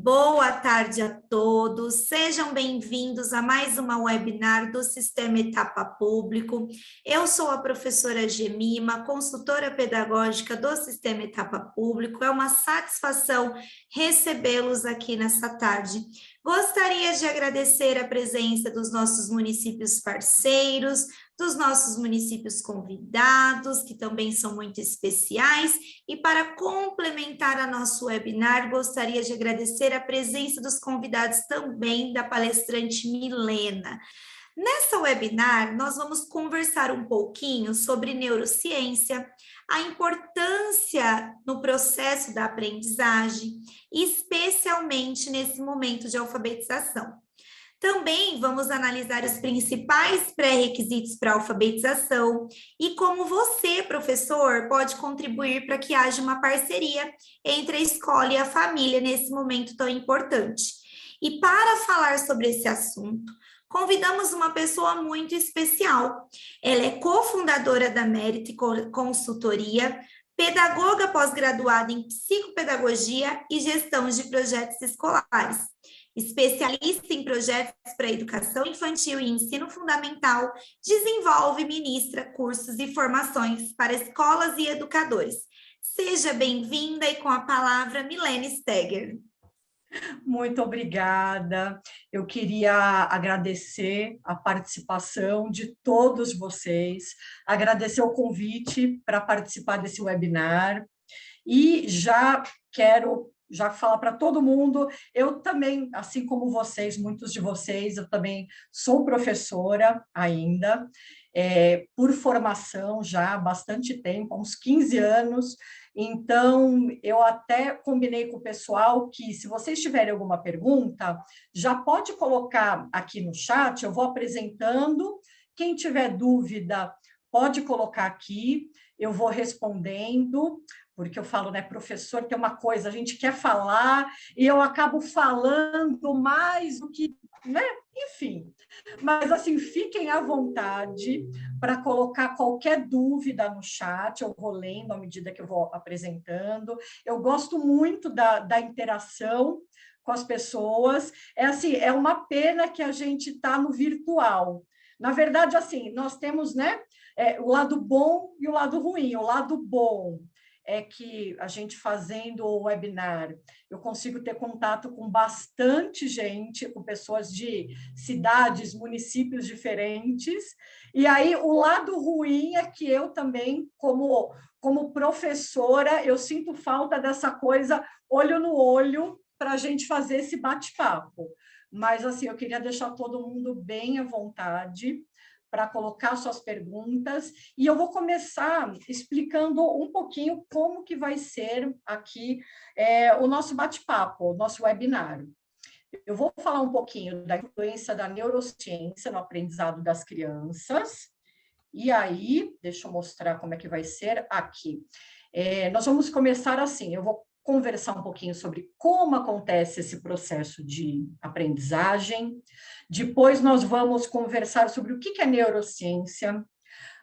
Boa tarde a todos, sejam bem-vindos a mais uma webinar do Sistema Etapa Público. Eu sou a professora Gemima, consultora pedagógica do Sistema Etapa Público. É uma satisfação recebê-los aqui nessa tarde. Gostaria de agradecer a presença dos nossos municípios parceiros, dos nossos municípios convidados, que também são muito especiais, e para complementar a nosso webinar, gostaria de agradecer a presença dos convidados também da palestrante Milena. Nessa webinar, nós vamos conversar um pouquinho sobre neurociência, a importância no processo da aprendizagem, especialmente nesse momento de alfabetização. Também vamos analisar os principais pré-requisitos para a alfabetização e como você, professor, pode contribuir para que haja uma parceria entre a escola e a família nesse momento tão importante. E para falar sobre esse assunto, convidamos uma pessoa muito especial. Ela é cofundadora da Merit Consultoria, pedagoga pós-graduada em psicopedagogia e gestão de projetos escolares, especialista em projetos para educação infantil e ensino fundamental, desenvolve e ministra cursos e formações para escolas e educadores. Seja bem-vinda e com a palavra Milena Stegger. Muito obrigada. Eu queria agradecer a participação de todos vocês, agradecer o convite para participar desse webinar e já quero falar para todo mundo, eu também, assim como vocês, muitos de vocês, eu também sou professora ainda, por formação já há bastante tempo, há uns 15 anos, então eu até combinei com o pessoal que se vocês tiverem alguma pergunta, já pode colocar aqui no chat, eu vou apresentando, quem tiver dúvida pode colocar aqui, eu vou respondendo, porque eu falo, né, professor, tem uma coisa, a gente quer falar, e eu acabo falando mais do que, né, enfim. Mas, assim, fiquem à vontade para colocar qualquer dúvida no chat, eu vou lendo à medida que eu vou apresentando. Eu gosto muito da interação com as pessoas. É assim, é uma pena que a gente está no virtual. Na verdade, assim, nós temos, né, o lado bom e o lado ruim. O lado bom é que a gente fazendo o webinar, eu consigo ter contato com bastante gente, com pessoas de cidades, municípios diferentes, e aí o lado ruim é que eu também, como professora, eu sinto falta dessa coisa olho no olho para a gente fazer esse bate-papo. Mas, assim, eu queria deixar todo mundo bem à vontade para colocar suas perguntas, e eu vou começar explicando um pouquinho como que vai ser aqui o nosso bate-papo, o nosso webinar. Eu vou falar um pouquinho da influência da neurociência no aprendizado das crianças, e aí, deixa eu mostrar como é que vai ser aqui. Nós vamos começar assim, eu vou conversar um pouquinho sobre como acontece esse processo de aprendizagem. Depois nós vamos conversar sobre o que é neurociência,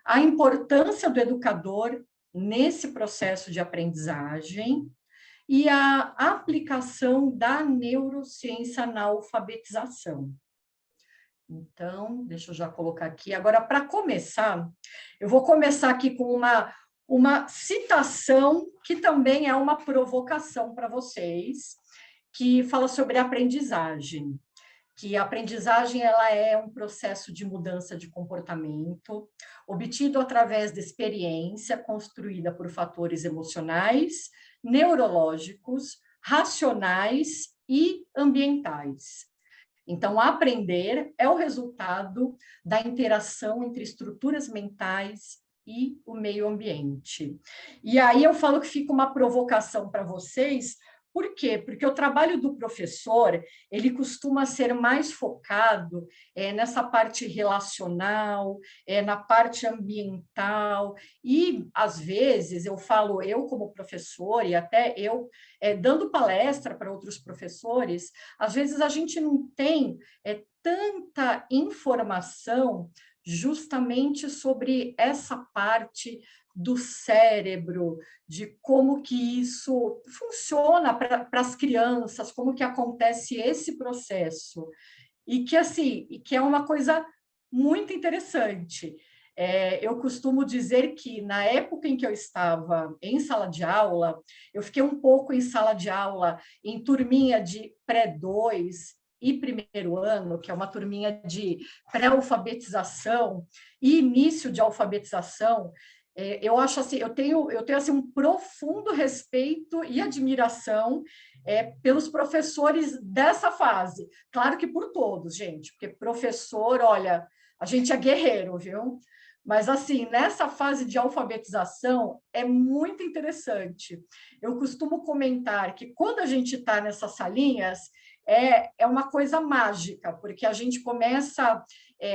a importância do educador nesse processo de aprendizagem e a aplicação da neurociência na alfabetização. Então, deixa eu já colocar aqui. Agora, para começar, eu vou começar aqui com uma citação que também é uma provocação para vocês, que fala sobre aprendizagem, que a aprendizagem ela é um processo de mudança de comportamento obtido através da experiência construída por fatores emocionais, neurológicos, racionais e ambientais. Então, aprender é o resultado da interação entre estruturas mentais e o meio ambiente. E aí eu falo que fica uma provocação para vocês. Por quê? Porque o trabalho do professor, ele costuma ser mais focado nessa parte relacional, na parte ambiental, e, às vezes, eu falo, eu como professor, e até eu dando palestra para outros professores, às vezes a gente não tem tanta informação justamente sobre essa parte do cérebro, de como que isso funciona para as crianças, como que acontece esse processo. E que, assim, e que é uma coisa muito interessante. Eu costumo dizer que, na época em que eu estava em sala de aula, eu fiquei um pouco em sala de aula, em turminha de pré-2 e primeiro ano, que é uma turminha de pré-alfabetização e início de alfabetização. Eu acho assim, eu tenho assim, um profundo respeito e admiração pelos professores dessa fase. Claro que por todos, gente, porque professor, olha, a gente é guerreiro, viu? Mas, assim, nessa fase de alfabetização, é muito interessante. Eu costumo comentar que quando a gente está nessas salinhas, é uma coisa mágica, porque a gente começa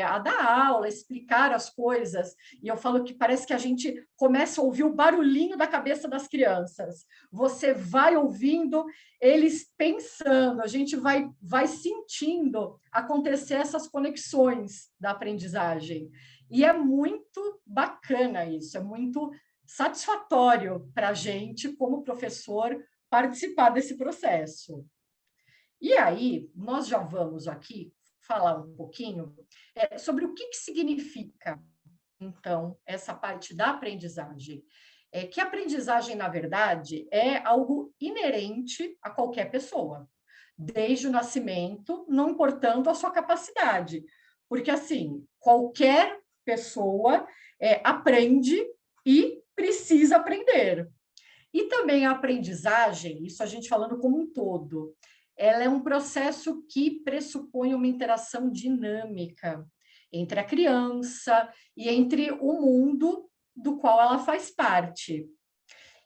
a dar aula, explicar as coisas, e eu falo que parece que a gente começa a ouvir o barulhinho da cabeça das crianças. Você vai ouvindo eles pensando, a gente vai sentindo acontecer essas conexões da aprendizagem. E é muito bacana isso, é muito satisfatório para a gente, como professor, participar desse processo. E aí, nós já vamos aqui falar um pouquinho sobre o que significa, então, essa parte da aprendizagem. Que a aprendizagem, na verdade, é algo inerente a qualquer pessoa, desde o nascimento, não importando a sua capacidade. Porque, assim, qualquer pessoa aprende e precisa aprender. E também a aprendizagem, isso a gente falando como um todo, ela é um processo que pressupõe uma interação dinâmica entre a criança e entre o mundo do qual ela faz parte.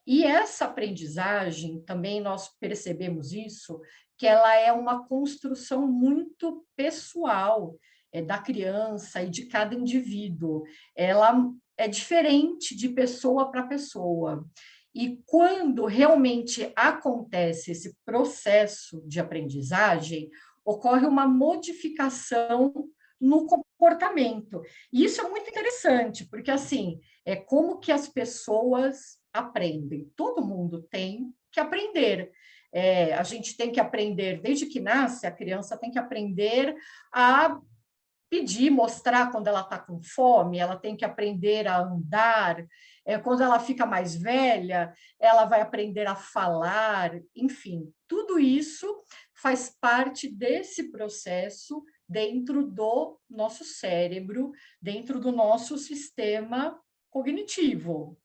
E essa aprendizagem, também nós percebemos isso, que ela é uma construção muito pessoal da criança e de cada indivíduo. Ela é diferente de pessoa para pessoa. E quando realmente acontece esse processo de aprendizagem, ocorre uma modificação no comportamento. E isso é muito interessante, porque assim, é como que as pessoas aprendem. Todo mundo tem que aprender. A gente tem que aprender, desde que nasce, a criança tem que aprender a pedir, mostrar quando ela está com fome, ela tem que aprender a andar. Quando ela fica mais velha, ela vai aprender a falar, enfim, tudo isso faz parte desse processo dentro do nosso cérebro, dentro do nosso sistema cognitivo.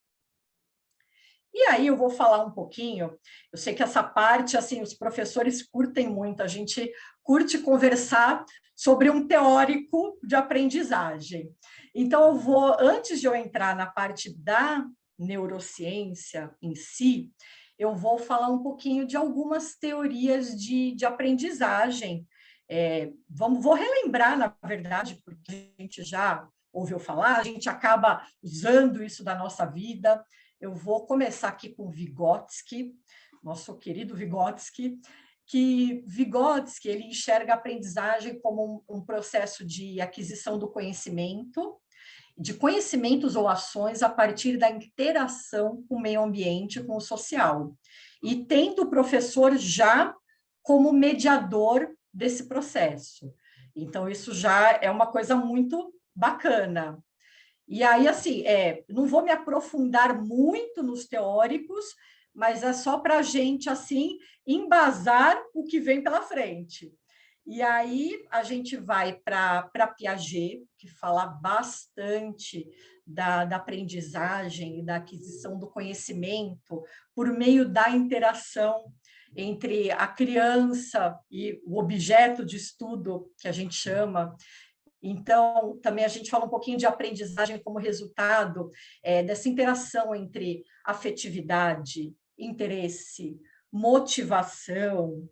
E aí eu vou falar um pouquinho, eu sei que essa parte, assim, os professores curtem muito, a gente curte conversar sobre um teórico de aprendizagem. Então, antes de eu entrar na parte da neurociência em si, eu vou falar um pouquinho de algumas teorias de aprendizagem. Vou relembrar, na verdade, porque a gente já ouviu falar, a gente acaba usando isso da nossa vida. Eu vou começar aqui com Vygotsky, nosso querido Vygotsky, que Vygotsky ele enxerga a aprendizagem como um processo de aquisição do conhecimento, de conhecimentos ou ações a partir da interação com o meio ambiente, com o social, e tendo o professor já como mediador desse processo. Então, isso já é uma coisa muito bacana. E aí, assim, não vou me aprofundar muito nos teóricos, mas é só para a gente, assim, embasar o que vem pela frente. E aí a gente vai para Piaget, que fala bastante da aprendizagem e da aquisição do conhecimento por meio da interação entre a criança e o objeto de estudo, que a gente chama. Então, também a gente fala um pouquinho de aprendizagem como resultado dessa interação entre afetividade, interesse, motivação.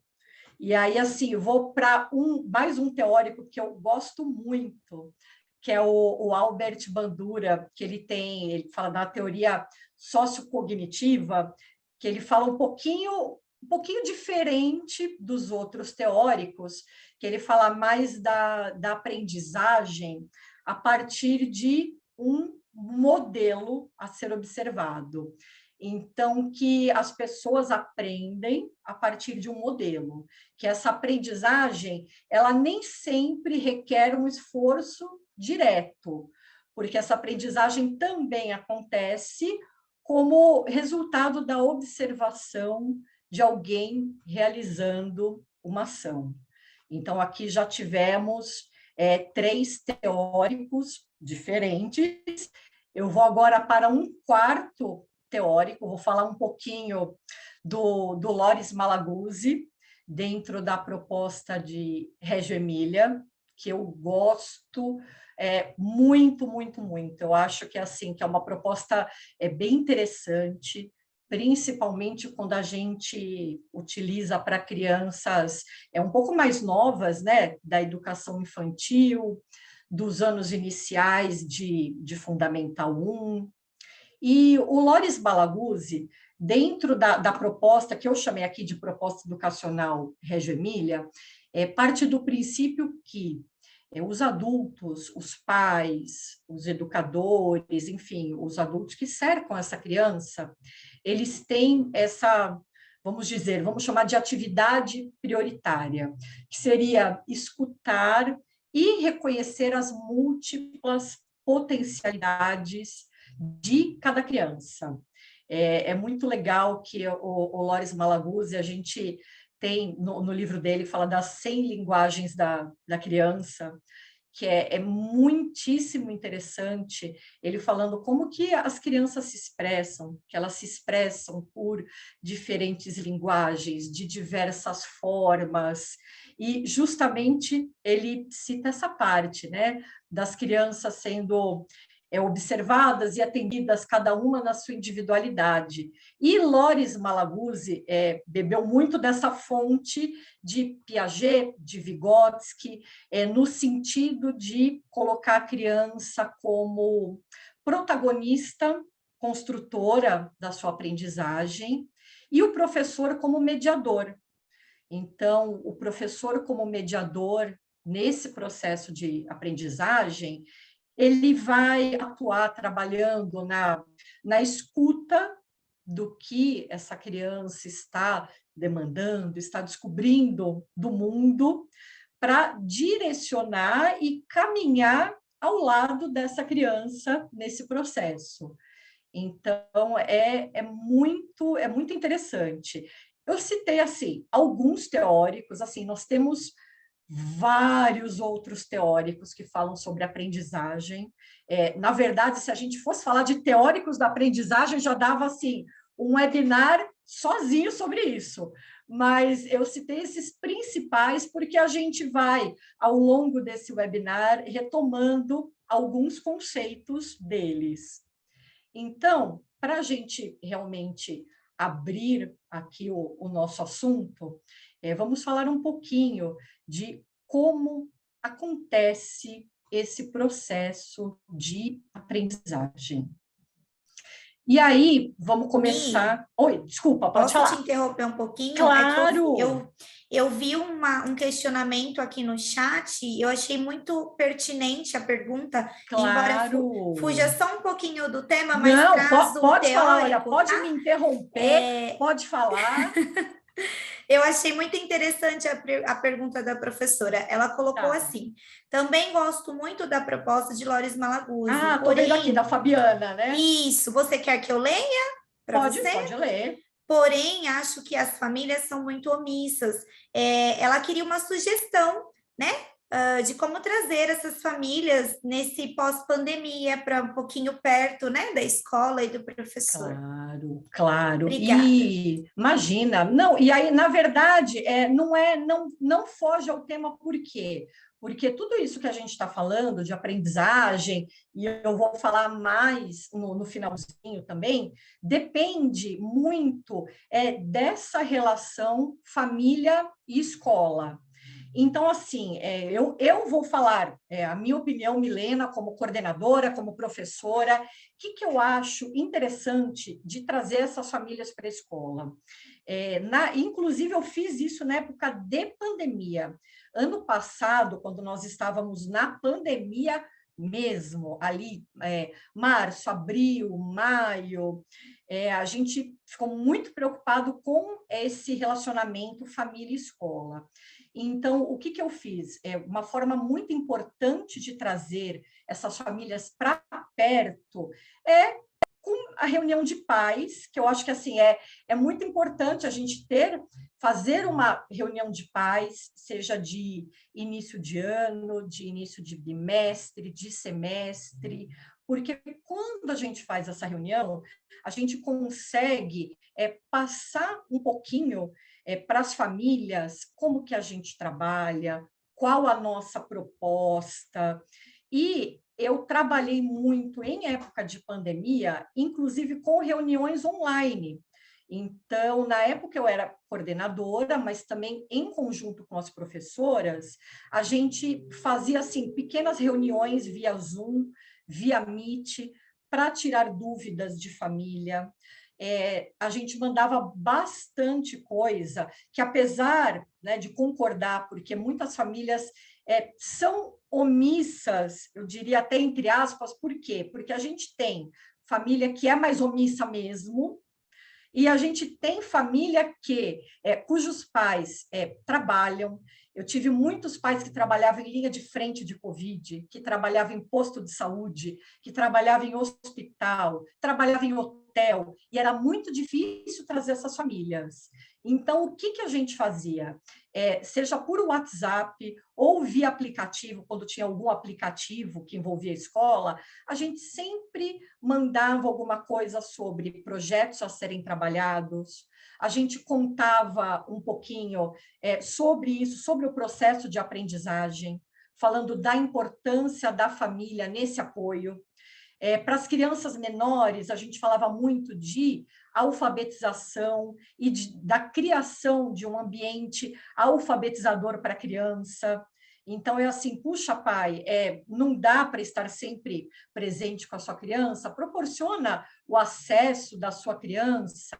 E aí, assim, eu vou para mais um teórico que eu gosto muito, que é o Albert Bandura, que ele fala da teoria sociocognitiva, que ele fala um pouquinho um pouquinho diferente dos outros teóricos, que ele fala mais da aprendizagem a partir de um modelo a ser observado. Então, que as pessoas aprendem a partir de um modelo, que essa aprendizagem, ela nem sempre requer um esforço direto, porque essa aprendizagem também acontece como resultado da observação de alguém realizando uma ação. Então, aqui já tivemos 3 teóricos diferentes. Eu vou agora para um quarto teórico, vou falar um pouquinho do Loris Malaguzzi, dentro da proposta de Reggio Emília, que eu gosto muito, muito, muito. Eu acho que, assim, que é uma proposta bem interessante, principalmente quando a gente utiliza para crianças um pouco mais novas, né, da educação infantil, dos anos iniciais de Fundamental 1. E o Loris Malaguzzi, dentro da proposta, que eu chamei aqui de proposta educacional Reggio Emília, parte do princípio que os adultos, os pais, os educadores, enfim, os adultos que cercam essa criança, eles têm essa, vamos dizer, vamos chamar de atividade prioritária, que seria escutar e reconhecer as múltiplas potencialidades de cada criança. É muito legal que o Loris Malaguzzi, a gente tem no livro dele, fala das 100 linguagens da criança, que é muitíssimo interessante, ele falando como que as crianças se expressam, que elas se expressam por diferentes linguagens, de diversas formas, e justamente ele cita essa parte, né, das crianças sendo observadas e atendidas, cada uma na sua individualidade. E Loris Malaguzzi bebeu muito dessa fonte de Piaget, de Vygotsky, no sentido de colocar a criança como protagonista, construtora da sua aprendizagem, e o professor como mediador. Então, o professor como mediador nesse processo de aprendizagem, ele vai atuar trabalhando na escuta do que essa criança está demandando, está descobrindo do mundo, para direcionar e caminhar ao lado dessa criança nesse processo. Então, é muito interessante. Eu citei, assim, alguns teóricos, assim, nós temos vários outros teóricos que falam sobre aprendizagem. Na verdade, se a gente fosse falar de teóricos da aprendizagem, já dava assim um webinar sozinho sobre isso. Mas eu citei esses principais porque a gente vai, ao longo desse webinar, retomando alguns conceitos deles. Então, para a gente realmente abrir aqui o nosso assunto, vamos falar um pouquinho de como acontece esse processo de aprendizagem. E aí, vamos começar... Oi, desculpa, pode falar. Posso te interromper um pouquinho? Claro! É que eu vi um questionamento aqui no chat, e eu achei muito pertinente a pergunta, embora fuja só um pouquinho do tema, mas traz pode teórico, falar, olha, pode me interromper, pode falar. Eu achei muito interessante a pergunta da professora. Ela colocou assim: também gosto muito da proposta de Loris Malaguzzi. Ah, estou vendo aqui, da Fabiana, né? Isso, você quer que eu leia para você? Pode ler. Porém, acho que as famílias são muito omissas. Ela queria uma sugestão, né? De como trazer essas famílias nesse pós-pandemia para um pouquinho perto, né, da escola e do professor. Claro. Obrigada. E imagina, não, e aí, na verdade, não foge ao tema por quê? Porque tudo isso que a gente está falando de aprendizagem, e eu vou falar mais no finalzinho também, depende muito dessa relação família e escola. Então, assim, eu vou falar a minha opinião, Milena, como coordenadora, como professora, o que eu acho interessante de trazer essas famílias para a escola. Inclusive, eu fiz isso na época de pandemia. Ano passado, quando nós estávamos na pandemia mesmo, ali, março, abril, maio, a gente ficou muito preocupado com esse relacionamento família-escola. Então, o que eu fiz? Uma forma muito importante de trazer essas famílias para perto é com a reunião de pais, que eu acho que assim é muito importante a gente fazer uma reunião de pais, seja de início de ano, de início de bimestre, de semestre, porque quando a gente faz essa reunião, a gente consegue passar um pouquinho para as famílias como que a gente trabalha, qual a nossa proposta. E eu trabalhei muito em época de pandemia, inclusive com reuniões online. Então, na época eu era coordenadora, mas também em conjunto com as professoras, a gente fazia assim pequenas reuniões via Zoom, via Meet, para tirar dúvidas de família. A gente mandava bastante coisa, que apesar, né, de concordar, porque muitas famílias são omissas, eu diria até entre aspas, por quê? Porque a gente tem família que é mais omissa mesmo, e a gente tem família cujos pais trabalham. Eu tive muitos pais que trabalhavam em linha de frente de Covid, que trabalhavam em posto de saúde, que trabalhavam em hospital, trabalhavam em hotel, e era muito difícil trazer essas famílias. Então, o que a gente fazia? Seja por WhatsApp ou via aplicativo, quando tinha algum aplicativo que envolvia a escola, a gente sempre mandava alguma coisa sobre projetos a serem trabalhados, a gente contava um pouquinho sobre isso, sobre o processo de aprendizagem, falando da importância da família nesse apoio. Para as crianças menores, a gente falava muito de alfabetização e da criação de um ambiente alfabetizador para a criança. Então, é assim, puxa, pai, não dá para estar sempre presente com a sua criança, proporciona o acesso da sua criança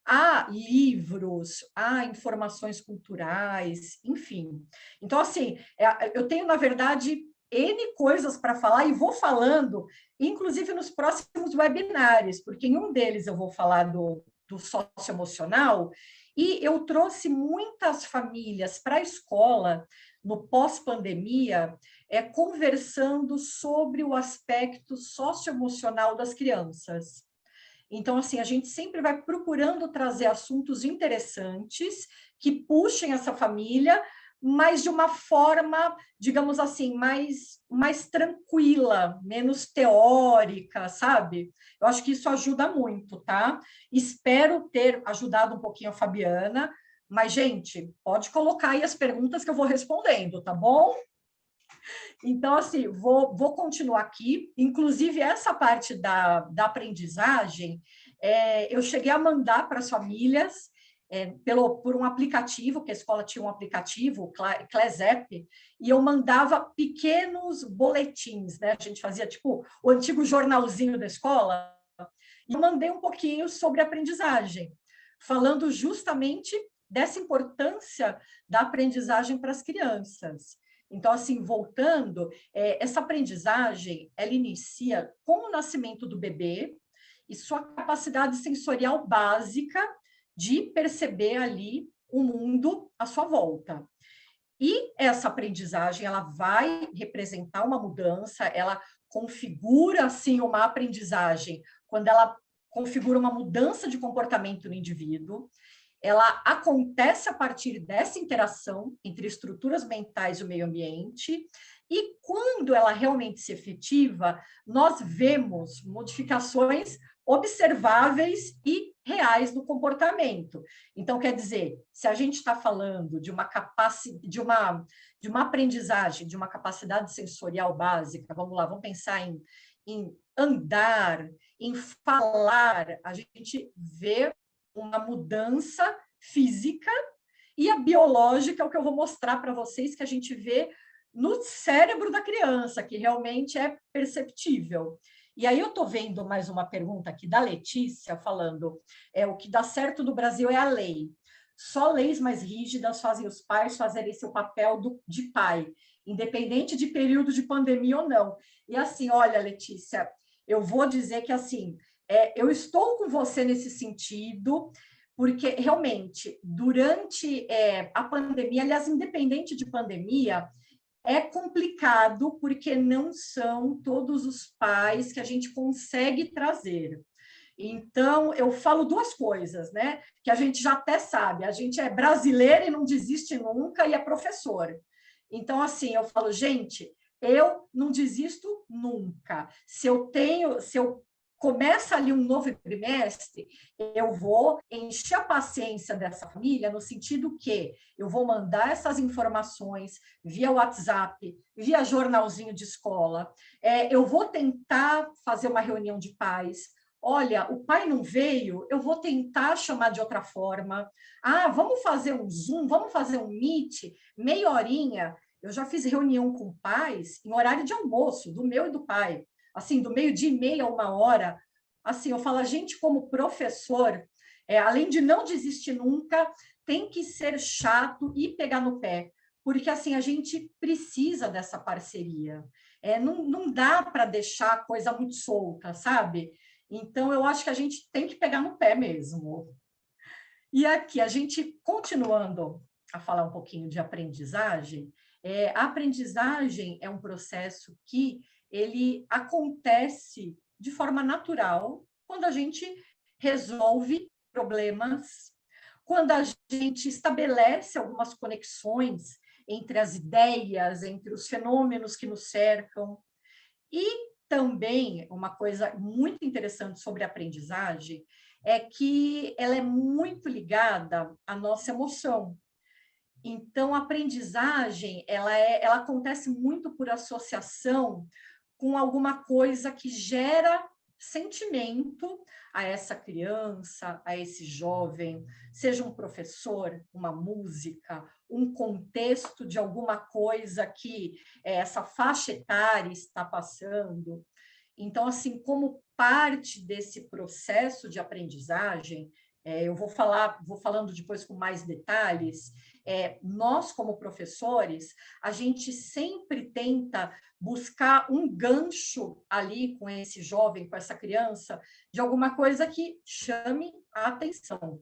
a livros, a informações culturais, enfim. Então, assim, eu tenho, na verdade, N coisas para falar e vou falando, inclusive nos próximos webinários, porque em um deles eu vou falar do socioemocional, e eu trouxe muitas famílias para a escola no pós-pandemia, conversando sobre o aspecto socioemocional das crianças. Então, assim, a gente sempre vai procurando trazer assuntos interessantes que puxem essa família, mas de uma forma, digamos assim, mais tranquila, menos teórica, sabe? Eu acho que isso ajuda muito, tá? Espero ter ajudado um pouquinho a Fabiana, mas, gente, pode colocar aí as perguntas que eu vou respondendo, tá bom? Então, assim, vou continuar aqui. Inclusive, essa parte da aprendizagem, eu cheguei a mandar para as famílias por um aplicativo, que a escola tinha um aplicativo, o Class App, e eu mandava pequenos boletins, né? A gente fazia, tipo, o antigo jornalzinho da escola, e eu mandei um pouquinho sobre aprendizagem, falando justamente dessa importância da aprendizagem para as crianças. Então, assim, voltando, essa aprendizagem, ela inicia com o nascimento do bebê e sua capacidade sensorial básica de perceber ali o mundo à sua volta. E essa aprendizagem, ela vai representar uma mudança, ela configura, assim, uma aprendizagem, quando ela configura uma mudança de comportamento no indivíduo, ela acontece a partir dessa interação entre estruturas mentais e o meio ambiente, e quando ela realmente se efetiva, nós vemos modificações observáveis e reais no comportamento. Então, quer dizer, se a gente está falando de uma aprendizagem, de uma capacidade sensorial básica, vamos lá, vamos pensar em andar, em falar, a gente vê uma mudança física, e a biológica é o que eu vou mostrar para vocês, que a gente vê no cérebro da criança, que realmente é perceptível. E aí eu estou vendo mais uma pergunta aqui da Letícia, falando, o que dá certo no Brasil é a lei. Só leis mais rígidas fazem os pais fazerem seu papel de pai, independente de período de pandemia ou não. E assim, olha, Letícia, eu vou dizer que assim, eu estou com você nesse sentido, porque realmente, durante a pandemia, aliás, independente de pandemia, é complicado porque não são todos os pais que a gente consegue trazer. Então, eu falo duas coisas, né? Que a gente já até sabe, a gente é brasileiro e não desiste nunca e é professor. Então, assim, eu falo, gente, eu não desisto nunca. Se eu começa ali um novo trimestre, eu vou encher a paciência dessa família no sentido que eu vou mandar essas informações via WhatsApp, via jornalzinho de escola, eu vou tentar fazer uma reunião de pais. Olha, o pai não veio, eu vou tentar chamar de outra forma. Ah, vamos fazer um Zoom, vamos fazer um Meet, meia horinha. Eu já fiz reunião com pais em horário de almoço, do meu e do pai, assim, do meio-dia e meia a 1 hora. Assim, eu falo, a gente como professor, além de não desistir nunca, tem que ser chato e pegar no pé, porque assim a gente precisa dessa parceria. Não dá para deixar a coisa muito solta, sabe? Então, eu acho que a gente tem que pegar no pé mesmo. E aqui, a gente continuando a falar um pouquinho de aprendizagem, a aprendizagem é um processo que ele acontece de forma natural quando a gente resolve problemas, quando a gente estabelece algumas conexões entre as ideias, entre os fenômenos que nos cercam. E também uma coisa muito interessante sobre a aprendizagem é que ela é muito ligada à nossa emoção. Então, a aprendizagem ela acontece muito por associação com alguma coisa que gera sentimento a essa criança, a esse jovem, seja um professor, uma música, um contexto de alguma coisa que essa faixa etária está passando. Então, assim, como parte desse processo de aprendizagem, eu vou falando depois com mais detalhes, nós, como professores, a gente sempre tenta buscar um gancho ali com esse jovem, com essa criança, de alguma coisa que chame a atenção.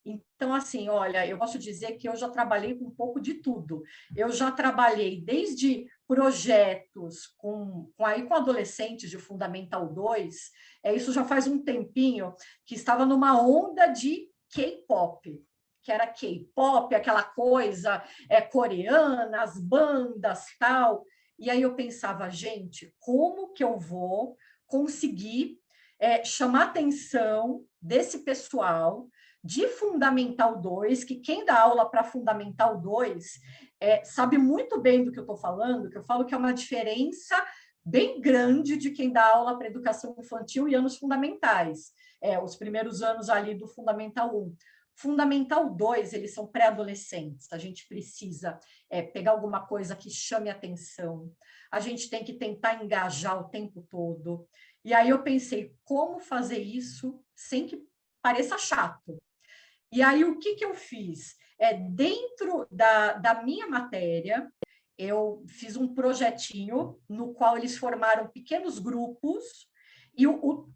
Então, assim, olha, eu posso dizer que eu já trabalhei com um pouco de tudo. Eu já trabalhei desde projetos com adolescentes de Fundamental 2, isso já faz um tempinho, que estava numa onda de K-pop, que era K-pop, aquela coisa coreana, as bandas, tal. E aí eu pensava, gente, como que eu vou conseguir chamar a atenção desse pessoal de Fundamental 2, que quem dá aula para Fundamental 2 sabe muito bem do que eu estou falando, que eu falo que é uma diferença bem grande de quem dá aula para educação infantil e anos fundamentais, os primeiros anos ali do Fundamental 1. Fundamental 2, eles são pré-adolescentes, a gente precisa pegar alguma coisa que chame atenção, a gente tem que tentar engajar o tempo todo. E aí eu pensei, como fazer isso sem que pareça chato? E aí, o que eu fiz? Dentro da minha matéria, eu fiz um projetinho no qual eles formaram pequenos grupos e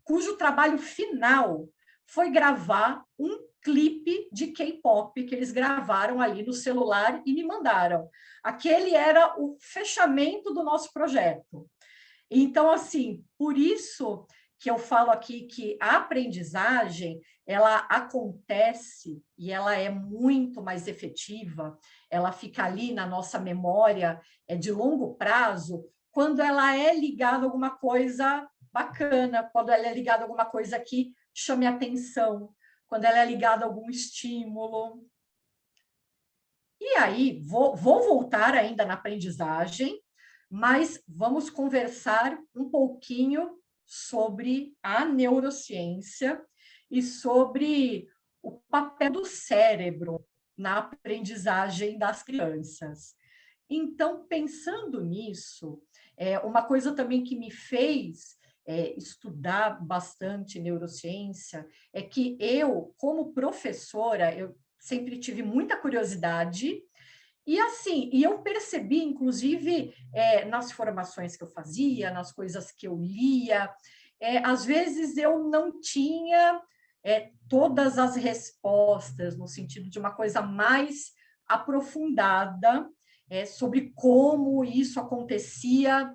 cujo trabalho final foi gravar um clipe de K-pop que eles gravaram ali no celular e me mandaram. Aquele era o fechamento do nosso projeto. Então, assim, por isso que eu falo aqui que a aprendizagem ela acontece e ela é muito mais efetiva, ela fica ali na nossa memória de longo prazo, quando ela é ligada a alguma coisa bacana, quando ela é ligada a alguma coisa que chame atenção, quando ela é ligada a algum estímulo. E aí, vou voltar ainda na aprendizagem, mas vamos conversar um pouquinho sobre a neurociência e sobre o papel do cérebro na aprendizagem das crianças. Então, pensando nisso, uma coisa também que me fez estudar bastante neurociência é que eu, como professora, eu sempre tive muita curiosidade e assim, e eu percebi, inclusive, nas formações que eu fazia, nas coisas que eu lia, às vezes eu não tinha todas as respostas, no sentido de uma coisa mais aprofundada sobre como isso acontecia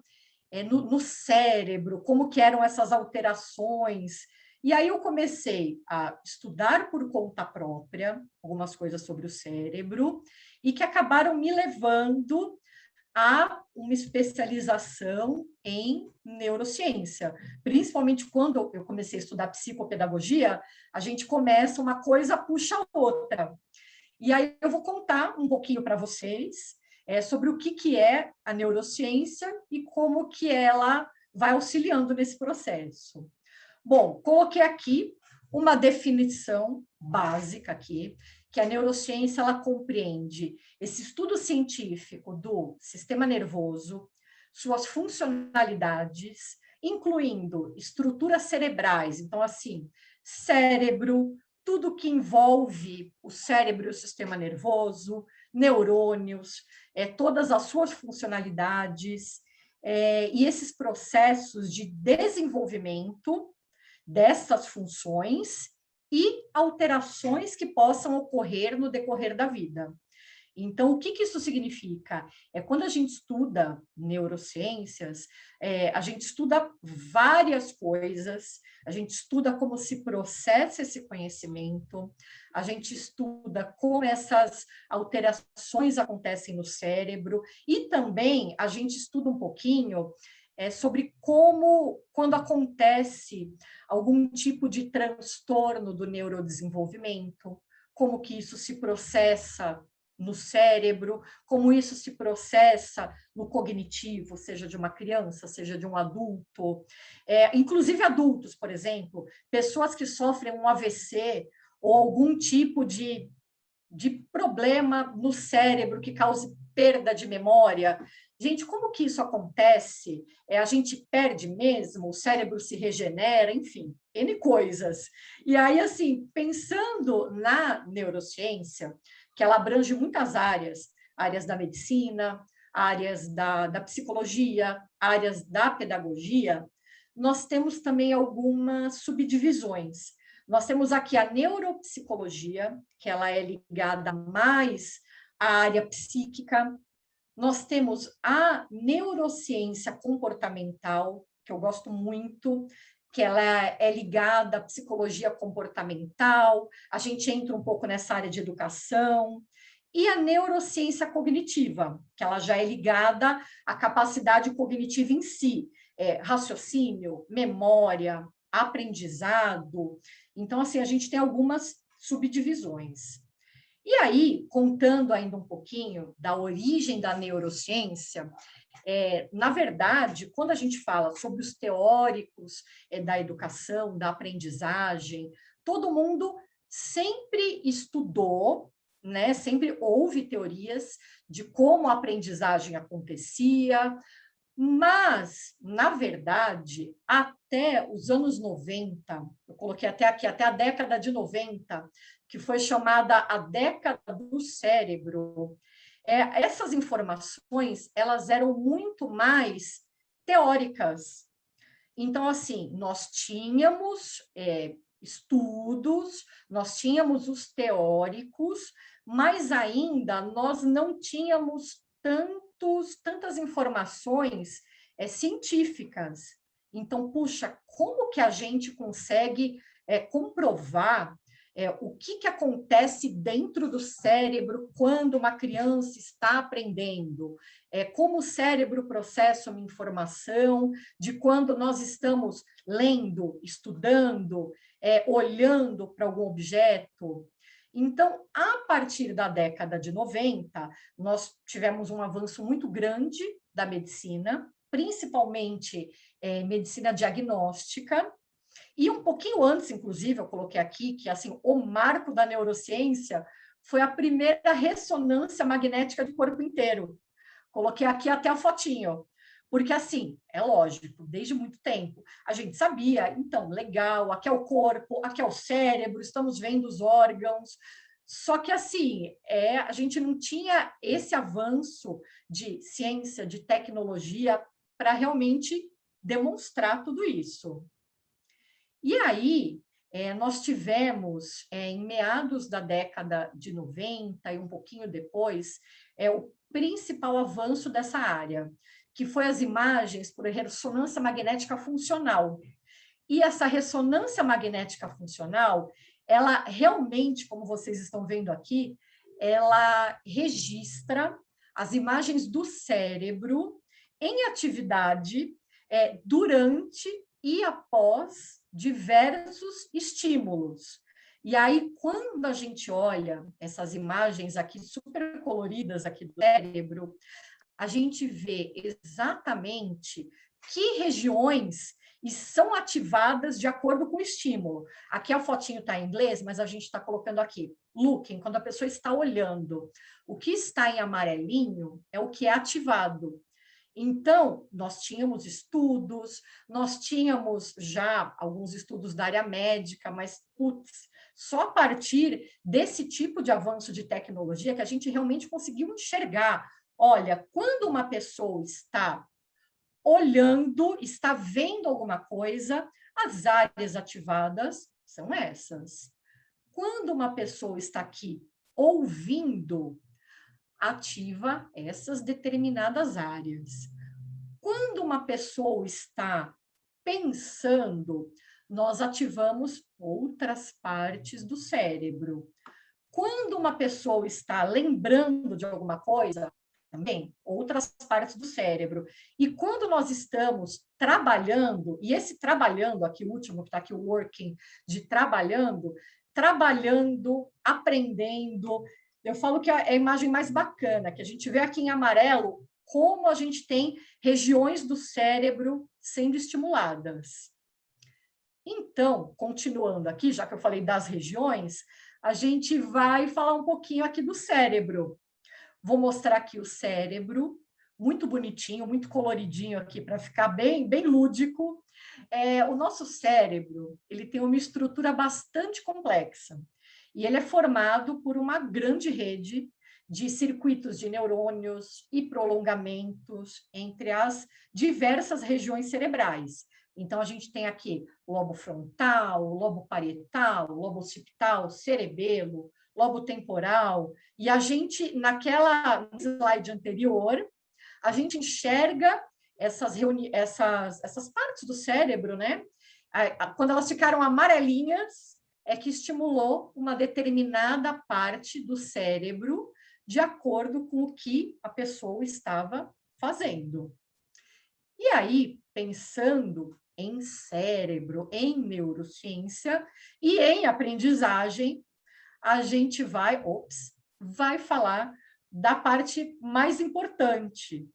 no cérebro, como que eram essas alterações. E aí eu comecei a estudar por conta própria algumas coisas sobre o cérebro e que acabaram me levando a uma especialização em neurociência. Principalmente quando eu comecei a estudar psicopedagogia, a gente começa uma coisa, puxa a outra. E aí eu vou contar um pouquinho para vocês sobre o que é a neurociência e como que ela vai auxiliando nesse processo. Bom, coloquei aqui uma definição básica aqui, que a neurociência ela compreende esse estudo científico do sistema nervoso, suas funcionalidades, incluindo estruturas cerebrais, então assim, cérebro, tudo que envolve o cérebro e o sistema nervoso, neurônios, todas as suas funcionalidades, e esses processos de desenvolvimento dessas funções e alterações que possam ocorrer no decorrer da vida. Então, o que isso significa? Quando a gente estuda neurociências, a gente estuda várias coisas, a gente estuda como se processa esse conhecimento, a gente estuda como essas alterações acontecem no cérebro e também a gente estuda um pouquinho sobre como, quando acontece algum tipo de transtorno do neurodesenvolvimento, como que isso se processa no cérebro, como isso se processa no cognitivo, seja de uma criança, seja de um adulto. Inclusive adultos, por exemplo, pessoas que sofrem um AVC ou algum tipo de problema no cérebro que cause perda de memória. Gente, como que isso acontece? A gente perde mesmo, o cérebro se regenera, enfim, N coisas. E aí, assim, pensando na neurociência, que ela abrange muitas áreas, áreas da medicina, áreas da psicologia, áreas da pedagogia, nós temos também algumas subdivisões. Nós temos aqui a neuropsicologia, que ela é ligada mais à área psíquica. Nós temos a neurociência comportamental, que eu gosto muito, que ela é ligada à psicologia comportamental. A gente entra um pouco nessa área de educação. E a neurociência cognitiva, que ela já é ligada à capacidade cognitiva em si, raciocínio, memória, aprendizado. Então, assim, a gente tem algumas subdivisões. E aí, contando ainda um pouquinho da origem da neurociência, na verdade, quando a gente fala sobre os teóricos da educação, da aprendizagem, todo mundo sempre estudou, né? Sempre houve teorias de como a aprendizagem acontecia, mas, na verdade, até os anos 90, eu coloquei até aqui, até a década de 90, que foi chamada a década do cérebro, essas informações elas eram muito mais teóricas. Então, assim, nós tínhamos estudos, nós tínhamos os teóricos, mas ainda nós não tínhamos tantas informações científicas. Então, puxa, como que a gente consegue comprovar o que acontece dentro do cérebro quando uma criança está aprendendo? Como o cérebro processa uma informação, de quando nós estamos lendo, estudando, olhando para algum objeto. Então, a partir da década de 90, nós tivemos um avanço muito grande da medicina, principalmente medicina diagnóstica, e um pouquinho antes, inclusive, eu coloquei aqui que assim, o marco da neurociência foi a primeira ressonância magnética do corpo inteiro. Coloquei aqui até a fotinho. Porque, assim, é lógico, desde muito tempo, a gente sabia, então, legal, aqui é o corpo, aqui é o cérebro, estamos vendo os órgãos, só que, assim, a gente não tinha esse avanço de ciência, de tecnologia, para realmente demonstrar tudo isso. E aí, nós tivemos, em meados da década de 90 e um pouquinho depois, o principal avanço dessa área, que foi as imagens por ressonância magnética funcional. E essa ressonância magnética funcional, ela realmente, como vocês estão vendo aqui, ela registra as imagens do cérebro em atividade durante e após diversos estímulos. E aí, quando a gente olha essas imagens aqui super coloridas aqui do cérebro, a gente vê exatamente que regiões são ativadas de acordo com o estímulo. Aqui a fotinho está em inglês, mas a gente está colocando aqui, looking, quando a pessoa está olhando. O que está em amarelinho é o que é ativado. Então, nós tínhamos estudos, nós tínhamos já alguns estudos da área médica, mas, putz, só a partir desse tipo de avanço de tecnologia que a gente realmente conseguiu enxergar. Olha, quando uma pessoa está olhando, está vendo alguma coisa, as áreas ativadas são essas. Quando uma pessoa está aqui ouvindo, ativa essas determinadas áreas. Quando uma pessoa está pensando, nós ativamos outras partes do cérebro. Quando uma pessoa está lembrando de alguma coisa, também outras partes do cérebro. E quando nós estamos trabalhando, e esse trabalhando aqui, o último que está aqui, o working, de trabalhando, aprendendo, eu falo que é a imagem mais bacana, que a gente vê aqui em amarelo como a gente tem regiões do cérebro sendo estimuladas. Então, continuando aqui, já que eu falei das regiões, a gente vai falar um pouquinho aqui do cérebro. Vou mostrar aqui o cérebro, muito bonitinho, muito coloridinho aqui, para ficar bem, bem lúdico. O nosso cérebro, ele tem uma estrutura bastante complexa. E ele é formado por uma grande rede de circuitos de neurônios e prolongamentos entre as diversas regiões cerebrais. Então, a gente tem aqui lobo frontal, lobo parietal, lobo occipital, cerebelo, lobo temporal, e a gente, naquela slide anterior, a gente enxerga essas partes do cérebro, né? Quando elas ficaram amarelinhas, é que estimulou uma determinada parte do cérebro de acordo com o que a pessoa estava fazendo. E aí, pensando em cérebro, em neurociência e em aprendizagem, a gente vai falar da parte mais importante,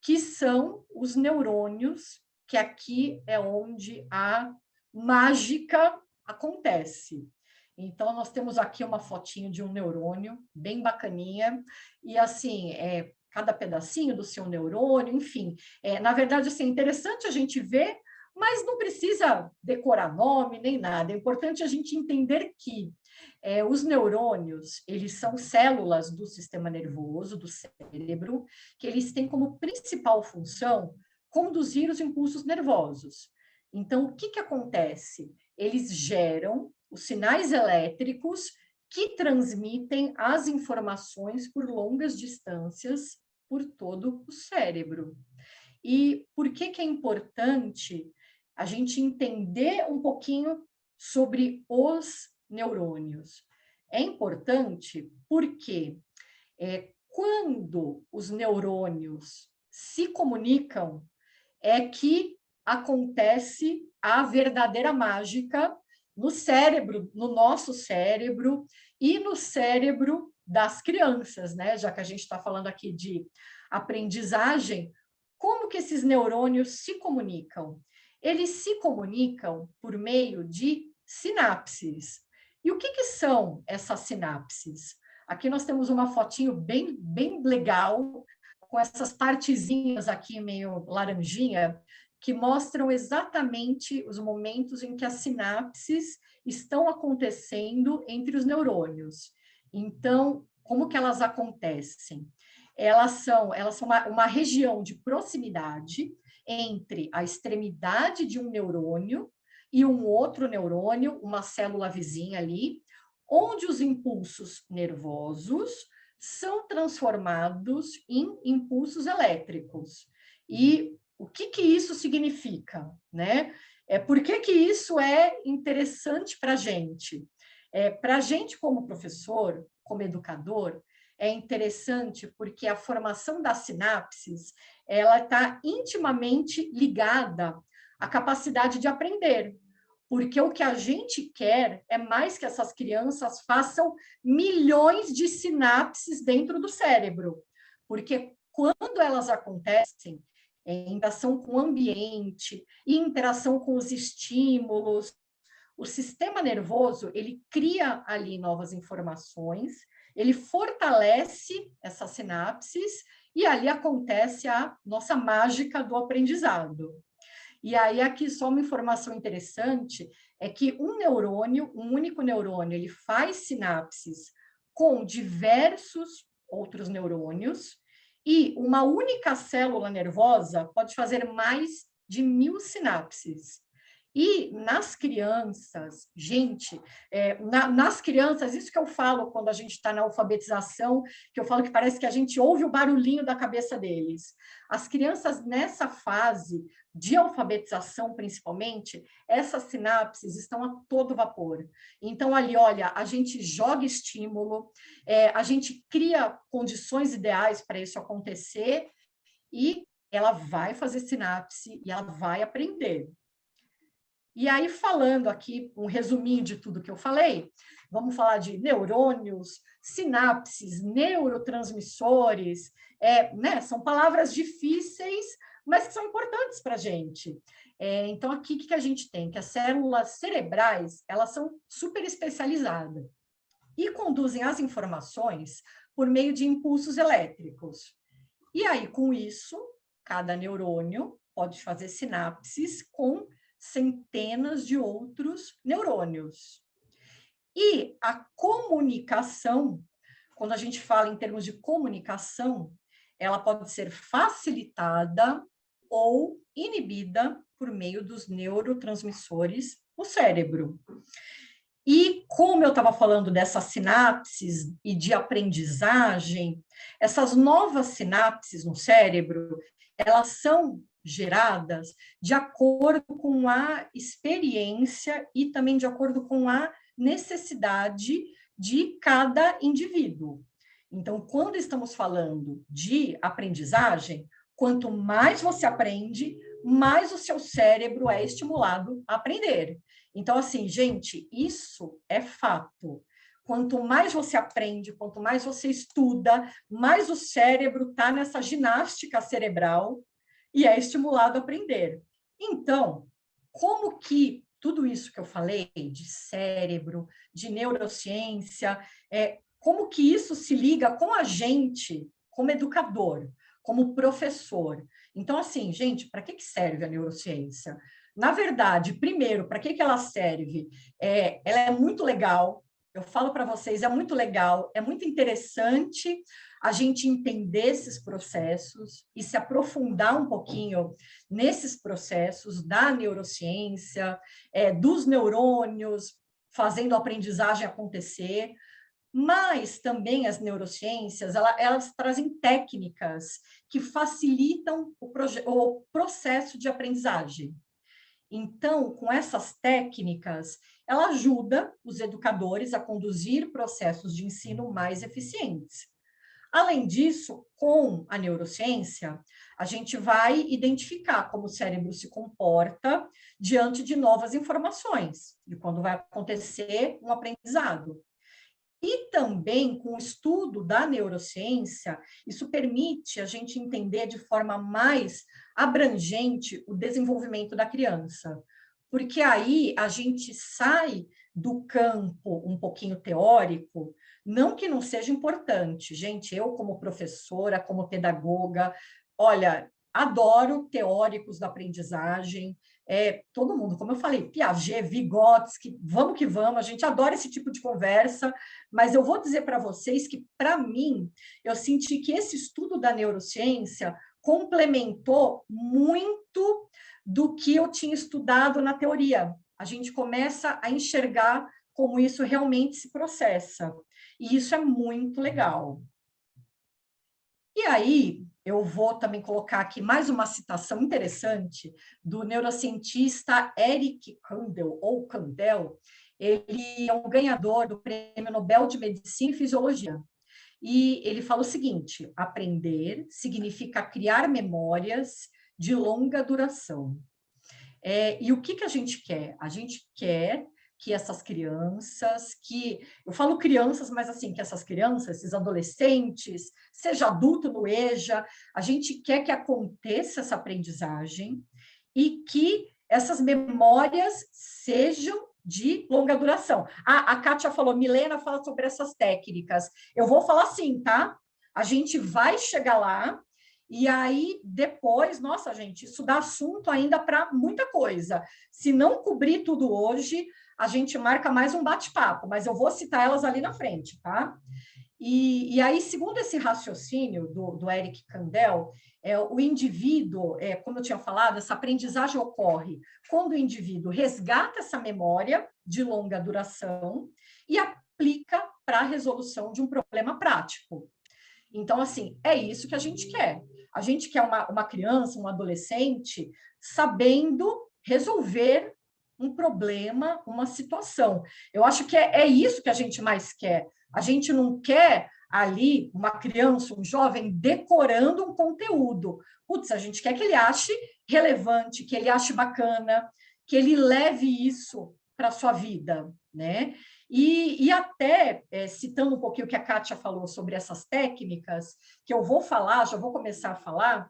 que são os neurônios, que aqui é onde a mágica acontece. Então, nós temos aqui uma fotinho de um neurônio, bem bacaninha, e assim, cada pedacinho do seu neurônio, enfim. Na verdade, assim, é interessante a gente ver, mas não precisa decorar nome nem nada. É importante a gente entender que os neurônios, eles são células do sistema nervoso, do cérebro, que eles têm como principal função conduzir os impulsos nervosos. Então, o que que acontece? Eles geram os sinais elétricos que transmitem as informações por longas distâncias por todo o cérebro. E por que que é importante a gente entender um pouquinho sobre os neurônios? É importante porque quando os neurônios se comunicam, é que acontece a verdadeira mágica no cérebro, no nosso cérebro e no cérebro das crianças, né? Já que a gente está falando aqui de aprendizagem, como que esses neurônios se comunicam? Eles se comunicam por meio de sinapses. E o que que são essas sinapses? Aqui nós temos uma fotinho bem, bem legal, com essas partezinhas aqui meio laranjinha, que mostram exatamente os momentos em que as sinapses estão acontecendo entre os neurônios. Então, como que elas acontecem? Elas são uma região de proximidade entre a extremidade de um neurônio e um outro neurônio, uma célula vizinha ali, onde os impulsos nervosos são transformados em impulsos elétricos. E o que isso significa, né? Por que isso é interessante para a gente? Para a gente, como professor, como educador, é interessante porque a formação das sinapses ela está intimamente ligada à capacidade de aprender. Porque o que a gente quer é mais que essas crianças façam milhões de sinapses dentro do cérebro. Porque quando elas acontecem, em interação com o ambiente, em interação com os estímulos, o sistema nervoso, ele cria ali novas informações, ele fortalece essas sinapses e ali acontece a nossa mágica do aprendizado. E aí aqui só uma informação interessante é que um neurônio, um único neurônio, ele faz sinapses com diversos outros neurônios e uma única célula nervosa pode fazer mais de 1000 sinapses. E nas crianças, gente, nas crianças, isso que eu falo quando a gente está na alfabetização, que eu falo que parece que a gente ouve o barulhinho da cabeça deles. As crianças nessa fase de alfabetização, principalmente, essas sinapses estão a todo vapor. Então, ali, olha, a gente joga estímulo, a gente cria condições ideais para isso acontecer e ela vai fazer sinapse e ela vai aprender. E aí, falando aqui, um resuminho de tudo que eu falei, vamos falar de neurônios, sinapses, neurotransmissores, né? São palavras difíceis, mas que são importantes para a gente. Então, aqui, o que a gente tem? Que as células cerebrais, elas são super especializadas e conduzem as informações por meio de impulsos elétricos. E aí, com isso, cada neurônio pode fazer sinapses com centenas de outros neurônios. E a comunicação, quando a gente fala em termos de comunicação, ela pode ser facilitada ou inibida por meio dos neurotransmissores no cérebro. E como eu estava falando dessas sinapses e de aprendizagem, essas novas sinapses no cérebro, elas são geradas de acordo com a experiência e também de acordo com a necessidade de cada indivíduo. Então, quando estamos falando de aprendizagem, quanto mais você aprende, mais o seu cérebro é estimulado a aprender. Então, assim, gente, isso é fato. Quanto mais você aprende, quanto mais você estuda, mais o cérebro está nessa ginástica cerebral e é estimulado a aprender. Então, como que tudo isso que eu falei de cérebro, de neurociência, como que isso se liga com a gente como educador, como professor? Então, assim, gente, para que serve a neurociência? Na verdade, primeiro, para que ela serve? Ela é muito legal, eu falo para vocês, é muito legal, é muito interessante a gente entender esses processos e se aprofundar um pouquinho nesses processos da neurociência, dos neurônios, fazendo a aprendizagem acontecer, mas também as neurociências, elas trazem técnicas que facilitam o processo de aprendizagem. Então, com essas técnicas, ela ajuda os educadores a conduzir processos de ensino mais eficientes. Além disso, com a neurociência, a gente vai identificar como o cérebro se comporta diante de novas informações, de quando vai acontecer um aprendizado. E também, com o estudo da neurociência, isso permite a gente entender de forma mais abrangente o desenvolvimento da criança. porque aí a gente sai do campo um pouquinho teórico, não que não seja importante, gente, eu como professora, como pedagoga, olha, adoro teóricos da aprendizagem, todo mundo, como eu falei, Piaget, Vygotsky, vamos que vamos, a gente adora esse tipo de conversa, mas eu vou dizer para vocês que, para mim, eu senti que esse estudo da neurociência complementou muito do que eu tinha estudado na teoria. A gente começa a enxergar como isso realmente se processa. E isso é muito legal. E aí, eu vou também colocar aqui mais uma citação interessante do neurocientista Eric Kandel, ou Kandel. Ele é um ganhador do Prêmio Nobel de Medicina e Fisiologia. E ele fala o seguinte: aprender significa criar memórias de longa duração. E o que a gente quer? A gente quer que essas crianças, eu falo crianças, mas assim, que essas crianças, esses adolescentes, seja adulto no EJA, a gente quer que aconteça essa aprendizagem e que essas memórias sejam de longa duração. A Kátia falou, Milena fala sobre essas técnicas. Eu vou falar assim, tá? A gente vai chegar lá, e aí, depois, nossa, gente, isso dá assunto ainda para muita coisa. Se não cobrir tudo hoje, a gente marca mais um bate-papo, mas eu vou citar elas ali na frente, tá? E aí, segundo esse raciocínio do Eric Kandel, o indivíduo, como eu tinha falado, essa aprendizagem ocorre quando o indivíduo resgata essa memória de longa duração e aplica para a resolução de um problema prático. Então, assim, é isso que a gente quer. A gente quer uma criança, um adolescente, sabendo resolver um problema, uma situação. Eu acho que é isso que a gente mais quer. A gente não quer ali uma criança, um jovem decorando um conteúdo. Putz, a gente quer que ele ache relevante, que ele ache bacana, que ele leve isso para a sua vida, né? E até, citando um pouquinho o que a Kátia falou sobre essas técnicas, que eu vou falar, já vou começar a falar,